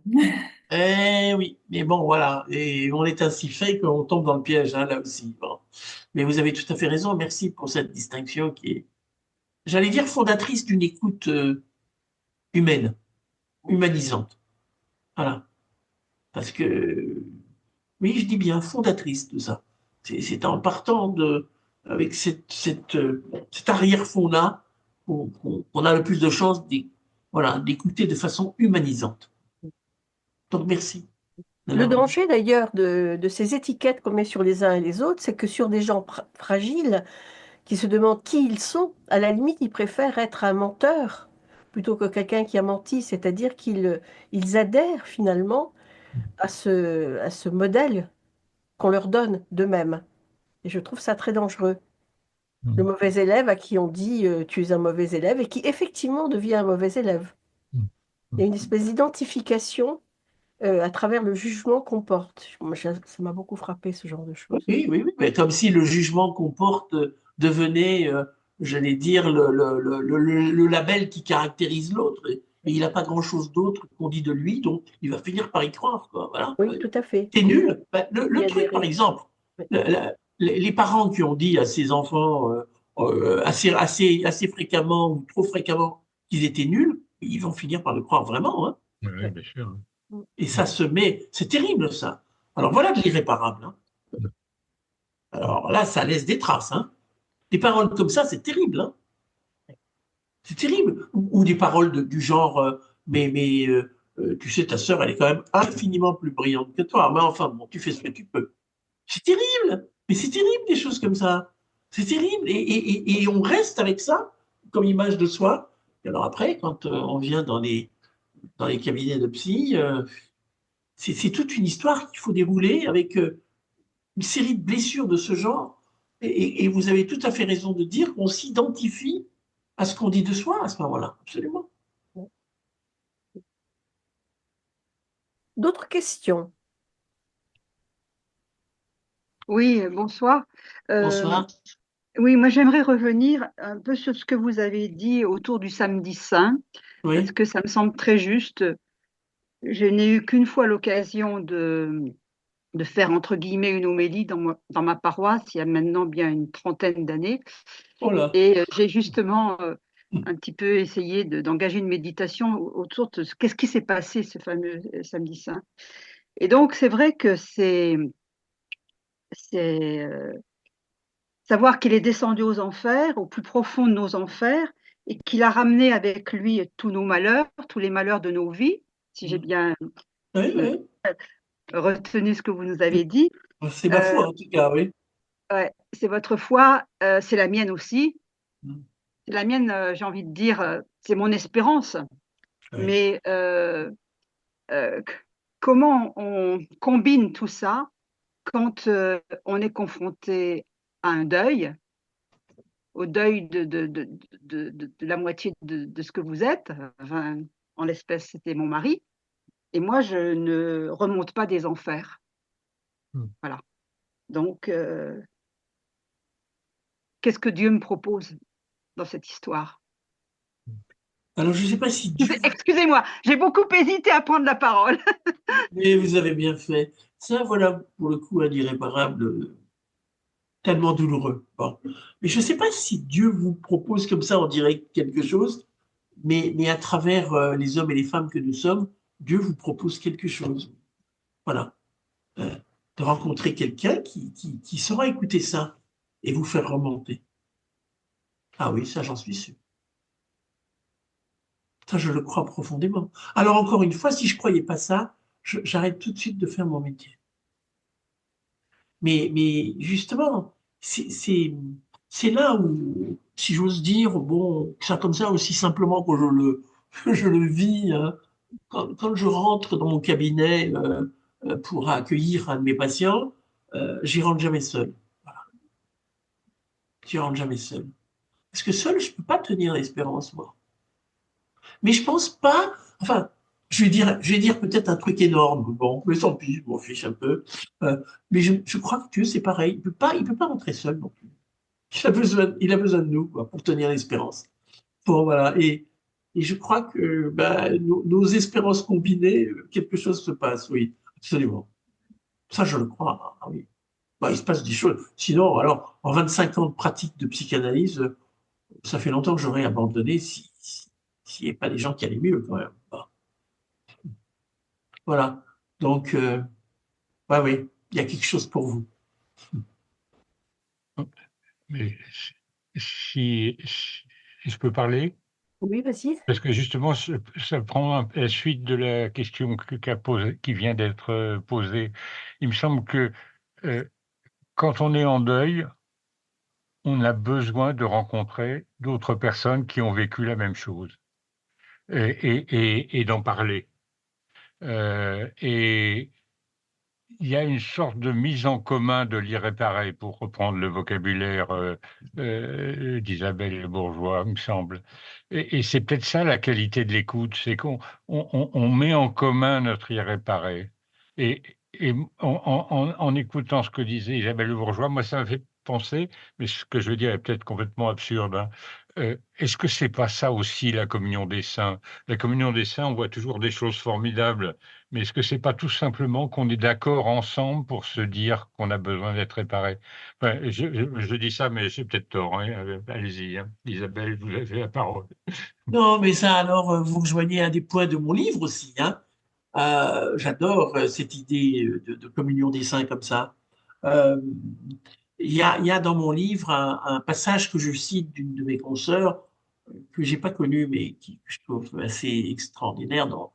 Eh oui, mais bon, voilà. Et on est ainsi fait qu'on tombe dans le piège, hein, là aussi. Bon. Mais vous avez tout à fait raison. Merci pour cette distinction qui est, j'allais dire, fondatrice d'une écoute humaine, humanisante. Voilà. Parce que, oui, je dis bien fondatrice de ça. C'est en partant avec cet arrière-fond-là qu'on a le plus de chances voilà, d'écouter de façon humanisante. Donc, merci de Le l'avoir dit. danger d'ailleurs de ces étiquettes qu'on met sur les uns et les autres, c'est que sur des gens fragiles qui se demandent qui ils sont, à la limite, ils préfèrent être un menteur plutôt que quelqu'un qui a menti, c'est-à-dire qu'ils adhèrent finalement à ce modèle qu'on leur donne d'eux-mêmes. Et je trouve ça très dangereux. Le mauvais élève à qui on dit tu es un mauvais élève et qui effectivement devient un mauvais élève. Il y a une espèce d'identification à travers le jugement qu'on porte. Moi, ça m'a beaucoup frappé ce genre de choses. Oui, mais comme si le jugement qu'on porte devenait, j'allais dire, le label qui caractérise l'autre. Et il n'a pas grand-chose d'autre qu'on dit de lui, donc il va finir par y croire, quoi. Voilà. Oui, tout à fait. T'es nul. Ben, Y le truc, par adhérer. exemple, Oui. les parents qui ont dit à ces enfants assez fréquemment ou trop fréquemment qu'ils étaient nuls, ils vont finir par le croire vraiment, hein. Oui, Ouais. bien sûr. Mm. Et ça se met, c'est terrible ça. Alors voilà de l'irréparable, hein. Alors là, ça laisse des traces, hein. Des paroles comme ça, c'est terrible, hein. C'est terrible. Ou des paroles du genre, tu sais, ta sœur, elle est quand même infiniment plus brillante que toi. Mais enfin, bon, tu fais ce que tu peux. C'est terrible. Mais c'est terrible, des choses comme ça. C'est terrible. Et on reste avec ça comme image de soi. Et alors après, quand on vient dans les cabinets de psy, c'est toute une histoire qu'il faut dérouler avec une série de blessures de ce genre. Et vous avez tout à fait raison de dire qu'on s'identifie à ce qu'on dit de soi à ce moment-là. Absolument. D'autres questions? Oui, bonsoir. Bonsoir. Oui, moi j'aimerais revenir un peu sur ce que vous avez dit autour du samedi saint, parce Oui. que ça me semble très juste. Je n'ai eu qu'une fois l'occasion de faire, entre guillemets, une homélie dans ma paroisse, il y a maintenant bien une trentaine d'années. Oh là. Et j'ai justement un petit peu essayé d'engager une méditation autour de qu'est-ce qui s'est passé ce fameux samedi saint. Et donc, c'est vrai que c'est savoir qu'il est descendu aux enfers, au plus profond de nos enfers, et qu'il a ramené avec lui tous nos malheurs, tous les malheurs de nos vies, si j'ai bien Oui, euh, oui. retenu ce que vous nous avez dit. C'est ma Euh, foi, en tout cas, oui. ouais, c'est votre foi, c'est la mienne aussi. C'est la mienne, j'ai envie de dire, c'est mon espérance. Oui. Mais euh, comment on combine tout ça quand on est confronté à un deuil, au deuil de la moitié de ce que vous êtes, enfin, en l'espèce c'était mon mari, et moi je ne remonte pas des enfers. Voilà. Donc, qu'est-ce que Dieu me propose dans cette histoire? Alors, je ne sais pas si Dieu, Excusez-moi, j'ai beaucoup hésité à prendre la parole. mais vous avez bien fait. Ça, voilà, pour le coup, un irréparable, tellement douloureux. Bon. Mais je ne sais pas si Dieu vous propose comme ça en direct quelque chose, mais à travers les hommes et les femmes que nous sommes, Dieu vous propose quelque chose. Voilà. Euh, de rencontrer quelqu'un qui saura écouter ça et vous faire remonter. Ah oui, ça, j'en suis sûr. Ça, je le crois profondément. Alors, encore une fois, si je ne croyais pas ça, j'arrête tout de suite de faire mon métier. Mais justement, c'est là où, si j'ose dire, bon, ça comme ça, aussi simplement que je le vis, hein, quand je rentre dans mon cabinet pour accueillir un de mes patients, j'y rentre jamais seul. Voilà. J'y rentre jamais seul. Parce que seul, je ne peux pas tenir l'espérance, moi. Mais je pense pas, enfin, je vais dire peut-être un truc énorme, bon, mais tant pis, je m'en fiche un peu. Mais je crois que Dieu, c'est pareil, il peut pas rentrer seul non plus. Il a besoin de nous quoi, pour tenir l'espérance. Bon, voilà, et je crois que bah, nos espérances combinées, quelque chose se passe, oui, absolument. Ça, je le crois, ah oui. Bah, il se passe des choses. Sinon, alors, en 25 ans de pratique de psychanalyse, ça fait longtemps que j'aurais abandonné s'il n'y avait pas des gens qui allaient mieux quand même. Bon. Voilà. Donc, ouais, oui, il y a quelque chose pour vous. Mais si je peux parler? Oui, vas-y. Parce que justement, ça prend la suite de la question qui vient d'être posée. Il me semble que quand on est en deuil, on a besoin de rencontrer d'autres personnes qui ont vécu la même chose et d'en parler. Et il y a une sorte de mise en commun de l'irréparé, pour reprendre le vocabulaire d'Isabelle Bourgeois, me semble. Et c'est peut-être ça la qualité de l'écoute, c'est qu'on met en commun notre irréparé. Et, et en écoutant ce que disait Isabelle Bourgeois, moi ça m'a fait penser, mais ce que je veux dire est peut-être complètement absurde, hein. Est-ce que c'est pas ça aussi la communion des saints? La communion des saints, on voit toujours des choses formidables. Mais est-ce que c'est pas tout simplement qu'on est d'accord ensemble pour se dire qu'on a besoin d'être réparé? Enfin, je dis ça, mais j'ai peut-être tort, hein. Allez-y, hein. Isabelle, vous avez la parole. Non, mais ça, alors, vous rejoignez un des points de mon livre aussi, hein. J'adore cette idée de communion des saints comme ça. Euh, il y a dans mon livre un passage que je cite d'une de mes consoeurs, que j'ai pas connue, mais que je trouve assez extraordinaire dans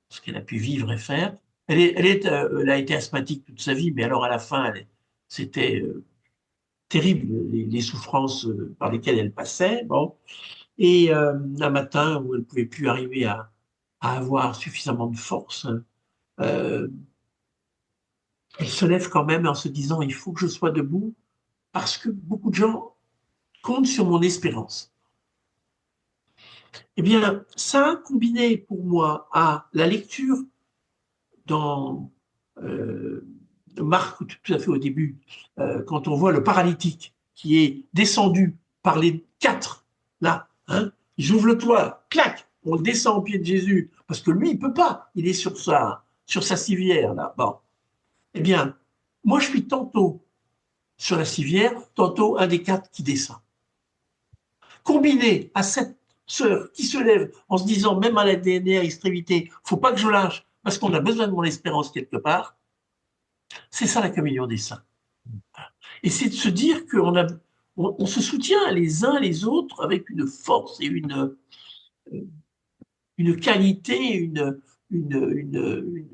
ce qu'elle a pu vivre et faire. Elle a été asthmatique toute sa vie, mais alors à la fin, c'était terribles, les souffrances par lesquelles elle passait. Bon. Et un matin où elle ne pouvait plus arriver à avoir suffisamment de force, euh, elle se lève quand même en se disant, il faut que je sois debout parce que beaucoup de gens comptent sur mon espérance. Eh bien, ça, combiné pour moi à la lecture dans Marc, tout à fait au début, quand on voit le paralytique qui est descendu par les quatre, là, hein, j'ouvre le toit, clac, on le descend au pied de Jésus, parce que lui, il peut pas, il est sur sa civière, là. Bon. Eh bien, moi, je suis tantôt sur la civière, tantôt un des quatre qui descend. Combiné à cette sœur qui se lève en se disant, même à la dernière extrémité, faut pas que je lâche, parce qu'on a besoin de mon espérance quelque part, c'est ça la communion des saints. Et c'est de se dire on se soutient les uns les autres avec une force et une qualité,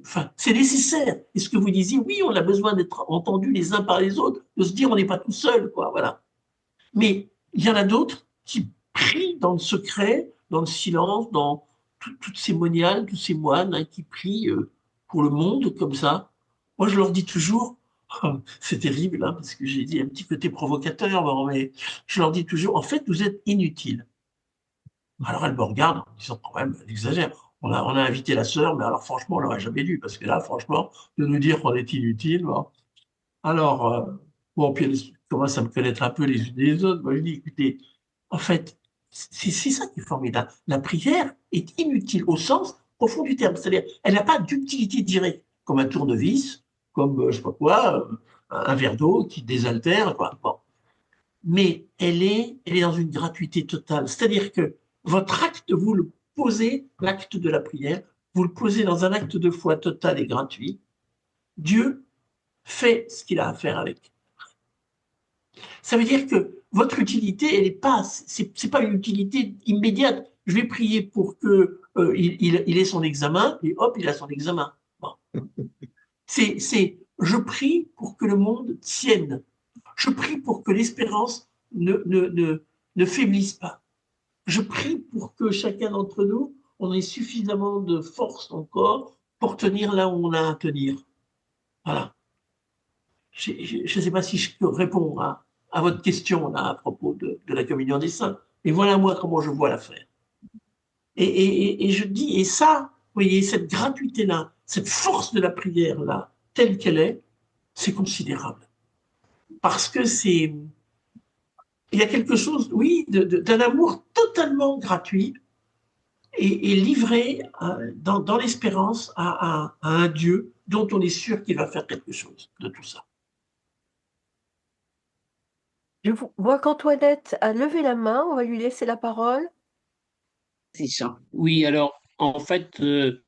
enfin, c'est nécessaire. Et ce que vous disiez, oui, on a besoin d'être entendus les uns par les autres, de se dire on n'est pas tout seul, quoi, voilà. Mais il y en a d'autres qui prient dans le secret, dans le silence, dans toutes ces moniales, tous ces moines hein, qui prient pour le monde comme ça. Moi, je leur dis toujours, c'est terrible, hein, parce que j'ai dit un petit côté provocateur, bon, mais je leur dis toujours, en fait, vous êtes inutiles. Alors elle me regarde en disant, quand même, elle exagère. On a invité la sœur, mais alors franchement, on l'aurait jamais dû, parce que là, franchement, de nous dire qu'on est inutile, bon. Alors, bon, puis elle commence à me connaître un peu les unes et les autres. Moi, je dis, écoutez, en fait, c'est ça qui est formidable. La prière est inutile au sens profond du terme. C'est-à-dire, elle n'a pas d'utilité directe, comme un tournevis, comme, je sais pas quoi, un verre d'eau qui désaltère, quoi. Bon. Mais elle est dans une gratuité totale. C'est-à-dire que votre acte, vous le posez, l'acte de la prière, vous le posez dans un acte de foi total et gratuit. Dieu fait ce qu'il a à faire avec. Ça veut dire que votre utilité, elle est pas, c'est pas une utilité immédiate. Je vais prier pour que il ait son examen et hop, il a son examen. Bon. Je prie pour que le monde tienne. Je prie pour que l'espérance ne faiblisse pas. Je prie pour que chacun d'entre nous, on ait suffisamment de force encore pour tenir là où on a à tenir. Voilà. Je ne sais pas si je peux répondre à votre question là, à propos de la communion des saints. Mais voilà moi comment je vois l'affaire. Et je dis, et ça, vous voyez, cette gratuité-là, cette force de la prière-là, telle qu'elle est, c'est considérable. Parce que il y a quelque chose, oui, d'un amour totalement gratuit et livré dans l'espérance à un Dieu dont on est sûr qu'il va faire quelque chose de tout ça. Je vois qu'Antoinette a levé la main, on va lui laisser la parole. C'est ça. Oui, alors, en fait, je ne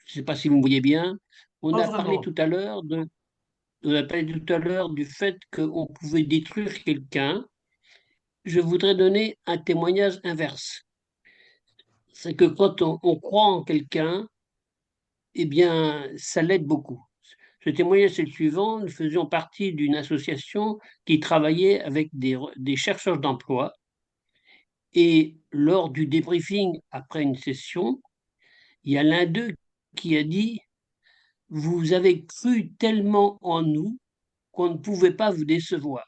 sais pas si vous me voyez bien, on a parlé tout à l'heure du fait qu'on pouvait détruire quelqu'un. Je voudrais donner un témoignage inverse. C'est que quand on croit en quelqu'un, eh bien, ça l'aide beaucoup. Ce témoignage, c'est le suivant. Nous faisions partie d'une association qui travaillait avec des chercheurs d'emploi. Et lors du débriefing après une session, il y a l'un d'eux qui a dit: vous avez cru tellement en nous qu'on ne pouvait pas vous décevoir.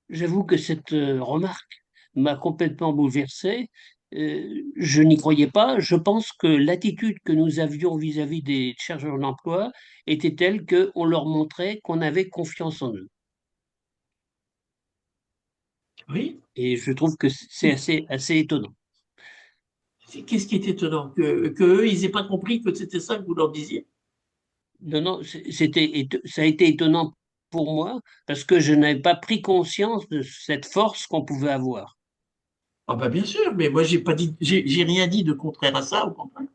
J'avoue que cette remarque m'a complètement bouleversé. Je n'y croyais pas. Je pense que l'attitude que nous avions vis-à-vis des chercheurs d'emploi était telle qu'on leur montrait qu'on avait confiance en eux. Oui. Et je trouve que c'est assez étonnant. Qu'est-ce qui est étonnant? Qu'eux, ils n'aient pas compris que c'était ça que vous leur disiez? Non, ça a été étonnant pour moi parce que je n'avais pas pris conscience de cette force qu'on pouvait avoir. Ah bah bien sûr, mais moi j'ai rien dit de contraire à ça, au contraire.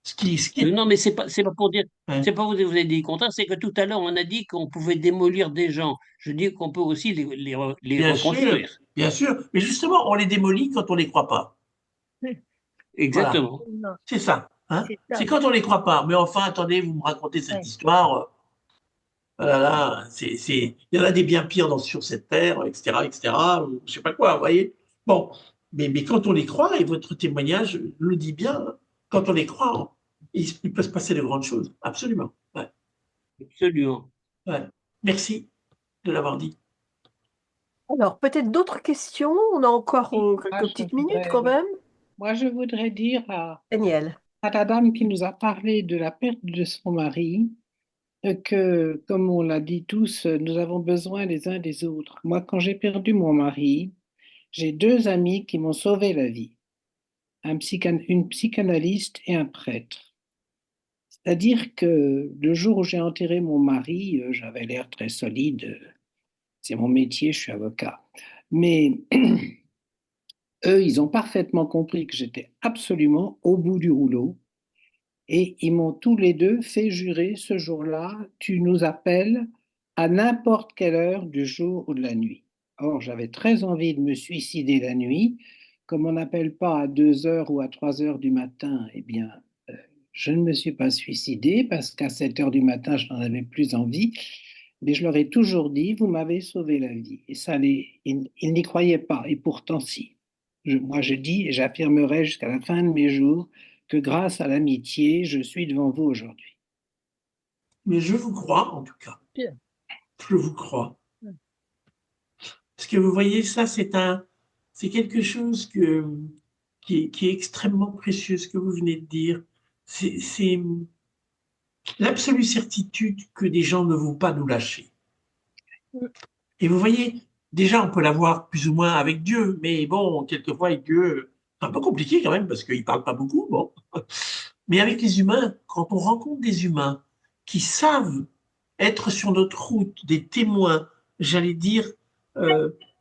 Ce qui est... Non, mais c'est pas pour dire, Ouais. c'est pas vous avez dit le contraire, c'est que tout à l'heure on a dit qu'on pouvait démolir des gens. Je dis qu'on peut aussi les Bien reconstruire. sûr, bien sûr. Mais justement, on les démolit quand on les croit pas. Exactement. Voilà. C'est ça. Hein? C'est quand on les croit pas. Mais enfin, attendez, vous me racontez cette histoire. Ah là là, il y en a des bien pires sur cette terre, etc., ou je sais pas quoi, vous voyez. Bon, mais quand on les croit, et votre témoignage le dit bien, hein, quand on les croit, il peut se passer de grandes choses, absolument. Ouais, Absolument. ouais. Merci de l'avoir dit. Alors, peut-être d'autres questions? On a encore Moi, quelques petites minutes quand même. je voudrais dire Daniel. à la dame qui nous a parlé de la perte de son mari que, comme on l'a dit tous, nous avons besoin les uns des autres. Moi, quand j'ai perdu mon mari, j'ai deux amis qui m'ont sauvé la vie, une psychanalyste et un prêtre. C'est-à-dire que le jour où j'ai enterré mon mari, j'avais l'air très solide. C'est mon métier, je suis avocat. Mais eux, ils ont parfaitement compris que j'étais absolument au bout du rouleau. Et ils m'ont tous les deux fait jurer ce jour-là, tu nous appelles à n'importe quelle heure du jour ou de la nuit. Or, j'avais très envie de me suicider la nuit. Comme on n'appelle pas à 2 heures ou à 3 heures du matin, eh bien, je ne me suis pas suicidée parce qu'à 7 heures du matin, je n'en avais plus envie. Mais je leur ai toujours dit, vous m'avez sauvé la vie. Et ça, ils n'y croyaient pas. Et pourtant, si. Moi, je dis et j'affirmerai jusqu'à la fin de mes jours que grâce à l'amitié, je suis devant vous aujourd'hui. Mais je vous crois, en tout cas. Bien. Je vous crois. Parce que vous voyez, ça, c'est quelque chose qui est extrêmement précieux, ce que vous venez de dire. C'est l'absolue certitude que des gens ne vont pas nous lâcher. Et vous voyez, déjà, on peut l'avoir plus ou moins avec Dieu, mais bon, quelquefois, avec Dieu, c'est un peu compliqué quand même, parce qu'il ne parle pas beaucoup, bon. Mais avec les humains, quand on rencontre des humains qui savent être sur notre route des témoins, j'allais dire,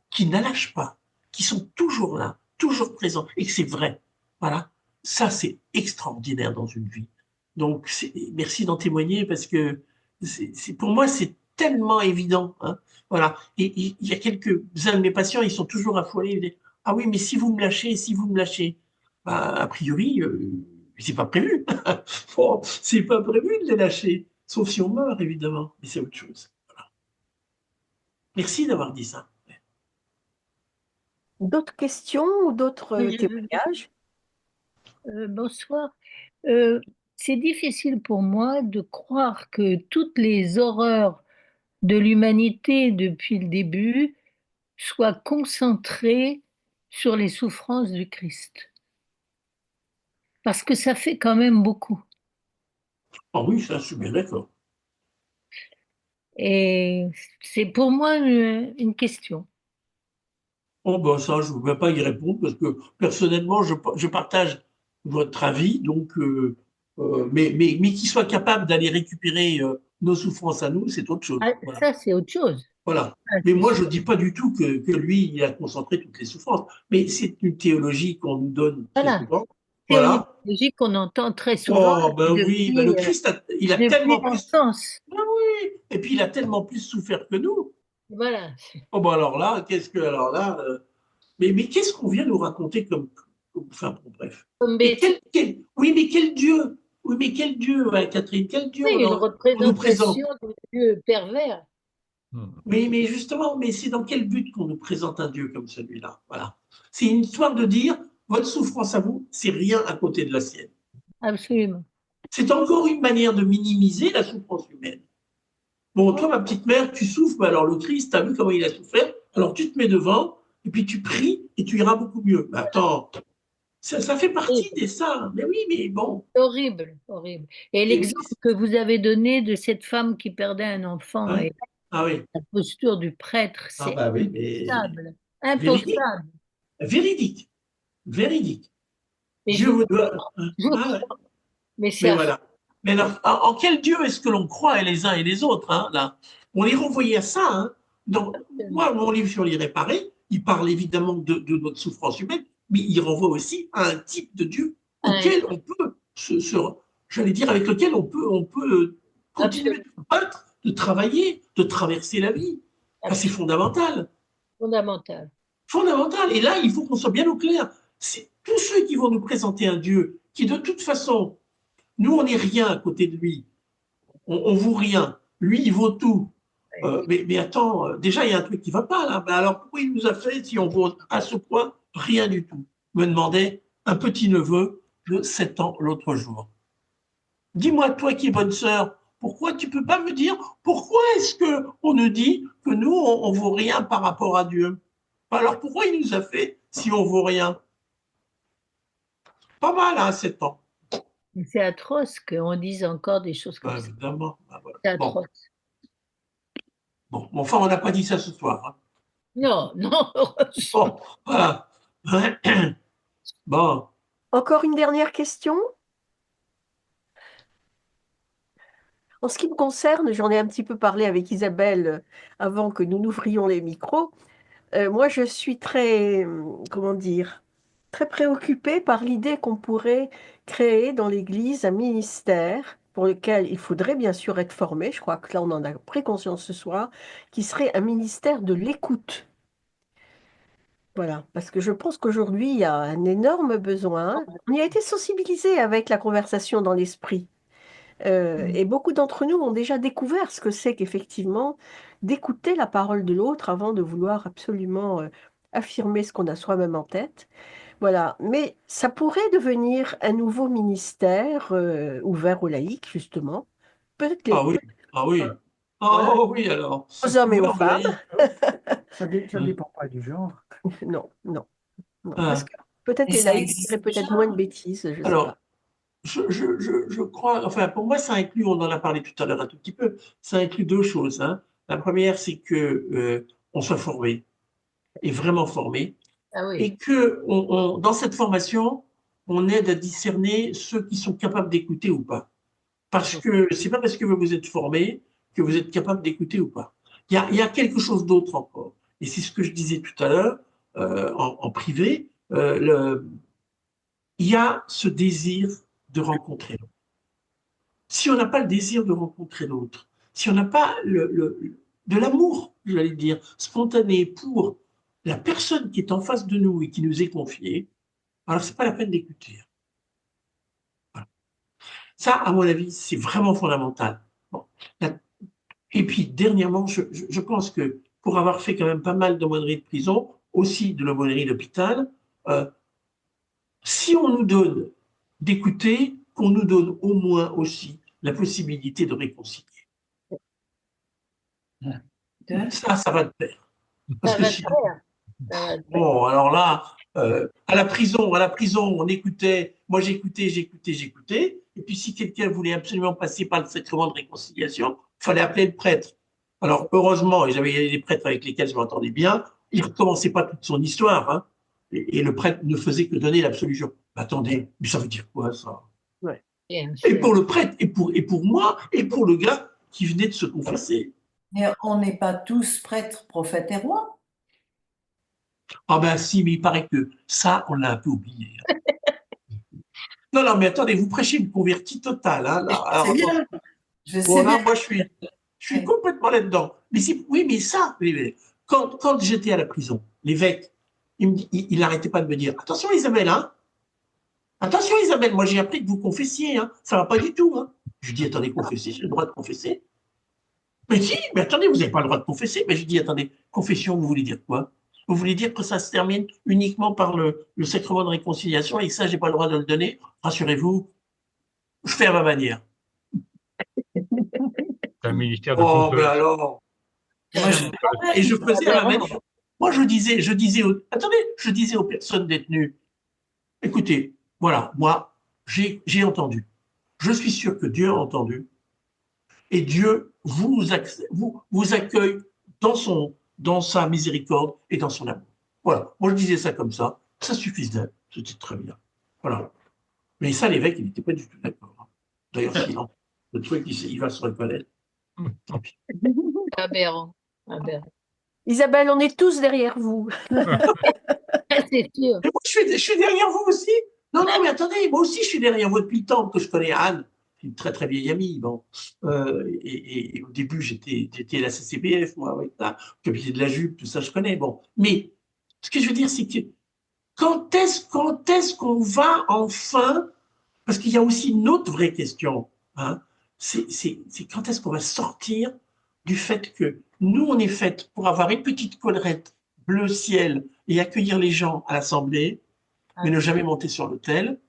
qui ne lâchent pas, qui sont toujours là, toujours présents, et que c'est vrai. Voilà. Ça, c'est extraordinaire dans une vie. Donc, merci d'en témoigner parce que pour moi, c'est tellement évident. Hein. Voilà. Et il y a quelques-uns de mes patients, ils sont toujours affolés. Ils disent, ah oui, mais si vous me lâchez, si vous me lâchez, bah, a priori, c'est pas prévu. Bon, c'est pas prévu de les lâcher, sauf si on meurt, évidemment. Mais c'est autre chose. Voilà. Merci d'avoir dit ça. D'autres questions ou d'autres Oui, témoignages? bonsoir. C'est difficile pour moi de croire que toutes les horreurs de l'humanité depuis le début soient concentrées sur les souffrances du Christ. Parce que ça fait quand même beaucoup. Ah oui, ça, je suis bien d'accord. Et c'est pour moi une question. Oh ben ça, je ne vais pas y répondre parce que personnellement, je partage votre avis, donc, mais qu'il soit capable d'aller récupérer nos souffrances à nous, c'est autre chose. Ah, Voilà. ça, c'est autre chose. Voilà. Ah, Mais c'est moi, sûr. je ne dis pas du tout que lui, il a concentré toutes les souffrances. Mais c'est une théologie qu'on nous donne très Voilà. souvent. C'est une Voilà. idéologie qu'on entend très souvent Oh ben oui, ben depuis, le Christ, il a depuis tellement plus. l'enfance. Ben oui. Et puis il a tellement plus souffert que nous. Voilà. Oh ben alors là, alors là, mais qu'est-ce qu'on vient nous raconter enfin bon, bref. Comme Et Bessie. oui, mais quel Dieu? Oui, mais quel Dieu, ouais, Catherine, quel Dieu Oui, une on nous présente? représentation de Dieu pervers. Mais justement, mais c'est dans quel but qu'on nous présente un Dieu comme celui-là? Voilà. C'est une histoire de dire, votre souffrance à vous, c'est rien à côté de la sienne. Absolument. C'est encore une manière de minimiser la souffrance humaine. Bon, toi, ma petite mère, tu souffres, mais alors le Christ, t'as vu comment il a souffert? Alors tu te mets devant, et puis tu pries, et tu iras beaucoup mieux. Mais attends, ça fait partie des ça. Mais oui, mais bon. Horrible, horrible. Et l'exemple que vous avez donné de cette femme qui perdait un enfant Ouais. et Ah oui. la posture du prêtre, Ah c'est bah oui, mais impensable. véridique. Impensable. Véridique. Véridique. Mais Dieu je vous doit. vous Ah ouais. crois. Mais c'est Mais affreux. voilà. Mais alors, en quel Dieu est-ce que l'on croit les uns et les autres hein, là? On est renvoyé à ça. Hein. Donc, moi, mon livre sur l'irréparé, il parle évidemment de notre souffrance humaine, mais il renvoie aussi à un type de Dieu auquel on peut j'allais dire, avec lequel on peut continuer de battre, de travailler, de traverser la vie. Ah, c'est fondamental. Fondamental. Fondamental. Et là, il faut qu'on soit bien au clair. C'est tous ceux qui vont nous présenter un Dieu qui, de toute façon, nous, on n'est rien à côté de lui. On vaut rien. lui, il vaut tout. Mais attends, déjà, il y a un truc qui ne va pas là. Ben alors, pourquoi il nous a fait, si on vaut à ce point, rien du tout? Me demandait un petit-neveu de 7 ans l'autre jour. Dis-moi, toi qui es bonne sœur, pourquoi tu peux pas me dire pourquoi est-ce qu'on nous dit que nous, on vaut rien par rapport à Dieu? Alors, pourquoi il nous a fait si on vaut rien? Pas mal, hein, 7 ans. C'est atroce qu'on dise encore des choses comme ça. Évidemment. Voilà. C'est atroce. Bon, enfin, on n'a pas dit ça ce soir. Hein. Non, non, heureusement. Bon, voilà. Bon. Encore une dernière question? En ce qui me concerne, j'en ai un petit peu parlé avec Isabelle avant que nous n'ouvrions les micros. Moi, je suis très, comment dire, très préoccupée par l'idée qu'on pourrait créer dans l'Église un ministère pour lequel il faudrait bien sûr être formé, je crois que là on en a pris conscience ce soir, qui serait un ministère de l'écoute. Voilà, parce que je pense qu'aujourd'hui, il y a un énorme besoin. On y a été sensibilisé avec la conversation dans l'esprit. Et beaucoup d'entre nous ont déjà découvert ce que c'est qu'effectivement d'écouter la parole de l'autre avant de vouloir absolument affirmer ce qu'on a soi-même en tête. Voilà, mais ça pourrait devenir un nouveau ministère ouvert aux laïcs, justement. Peut-être Ah oui, ah oui. Voilà. Ah oui, alors. Aux hommes et aux femmes. Ça ne dépend pas du genre. Non, non, non. Ah. Parce que peut-être Et les ça laïcs existe diraient peut-être déjà. moins de bêtises, je ne sais Alors, pas. je crois, enfin, pour moi, ça inclut, on en a parlé tout à l'heure un tout petit peu, ça inclut deux choses. Hein. La première, c'est que on soit formé, et vraiment formé, Ah oui. et que dans cette formation, on aide à discerner ceux qui sont capables d'écouter ou pas. Parce que c'est pas parce que vous êtes formé que vous êtes capable d'écouter ou pas. Il y a quelque chose d'autre encore. Et c'est ce que je disais tout à l'heure en privé. Il y a ce désir de rencontrer l'autre. Si on n'a pas le désir de rencontrer l'autre, si on n'a pas de l'amour, j'allais dire, spontané pour la personne qui est en face de nous et qui nous est confiée, alors c'est pas la peine d'écouter. Voilà. Ça, à mon avis, c'est vraiment fondamental. Bon. Et puis, dernièrement, je pense que pour avoir fait quand même pas mal d'aumôneries de prison, aussi de l'aumônerie d'hôpital, si on nous donne d'écouter, qu'on nous donne au moins aussi la possibilité de réconcilier. Ça va de pair. Parce que si... Bon, alors là, à la prison, on écoutait, moi j'écoutais, et puis si quelqu'un voulait absolument passer par le sacrement de réconciliation, il fallait appeler le prêtre. Alors heureusement, et j'avais des prêtres avec lesquels je m'entendais bien, il ne recommençait pas toute son histoire, hein, et le prêtre ne faisait que donner l'absolution. Attendez, mais ça veut dire quoi ça? Ouais. Et pour le prêtre, et pour moi, et pour le gars qui venait de se confesser. Mais on n'est pas tous prêtres, prophètes et rois. Ah ben si, mais il paraît que ça, on l'a un peu oublié. Non, mais attendez, vous prêchez une convertie totale. Hein, là. Alors, c'est bien. Je sais bon, là, bien. moi, je suis complètement là-dedans. Mais oui, mais ça, quand j'étais à la prison, l'évêque, il n'arrêtait pas de me dire, attention Isabelle, hein. Attention Isabelle, moi j'ai appris que vous confessiez, hein. Ça va pas du tout. Hein. Je dis, attendez, confesser, j'ai le droit de confesser. Mais si, mais attendez, vous n'avez pas le droit de confesser. Mais je dis, attendez, confession, vous voulez dire quoi? Vous voulez dire que ça se termine uniquement par le sacrement de réconciliation et que ça, j'ai pas le droit de le donner? Rassurez-vous, je fais à ma manière. C'est un ministère de Oh, mais alors. Et je faisais à ma manière. Moi, je disais aux personnes détenues, écoutez, voilà, moi, j'ai entendu. Je suis sûr que Dieu a entendu. Et Dieu vous accueille dans sa miséricorde et dans son amour. Voilà. Moi, je disais ça comme ça. Ça suffisait. C'était très bien. Voilà. Mais ça, l'évêque, il n'était pas du tout d'accord. D'ailleurs, sinon, le truc, il va se reconnaître. Tant pis. Aberrant. Aberrant. Isabelle, on est tous derrière vous. C'est sûr. Et moi, je suis derrière vous aussi. Non, mais attendez, moi aussi, je suis derrière vous depuis le temps que je connais Anne. Une très très vieille amie. Bon. Et au début, j'étais à la CCPF, moi, avec ça, capitaine de la jupe, tout ça, je connais. Bon. Mais ce que je veux dire, c'est que quand est-ce qu'on va enfin, parce qu'il y a aussi une autre vraie question, hein, c'est quand est-ce qu'on va sortir du fait que nous, on est fait pour avoir une petite collerette bleu ciel et accueillir les gens à l'assemblée, mais ne jamais monter sur l'autel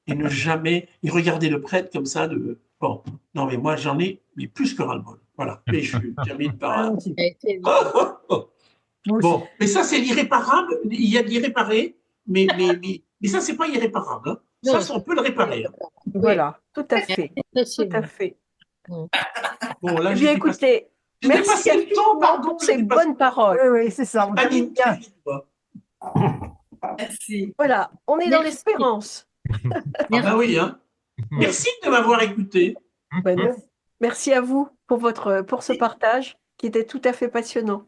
et ne jamais y regarder le prêtre comme ça de bon, non mais moi j'en ai mais plus que ras-le-bol. Voilà. Et je termine par bon, mais ça c'est l'irréparable, il y a de l'irréparé, mais ça c'est pas irréparable. Hein. Non, Ça on peut le réparer. Hein. Voilà, tout à fait. Tout à fait. Bon, là, Eh bien, écoutez, merci dépassé le temps, pardon, pour ces bonnes paroles. Oui, c'est ça. On termine bien. Merci. Voilà, on est dans Merci. l'espérance. Ah bah oui, hein. Merci de m'avoir écouté. Merci à vous pour ce partage qui était tout à fait passionnant.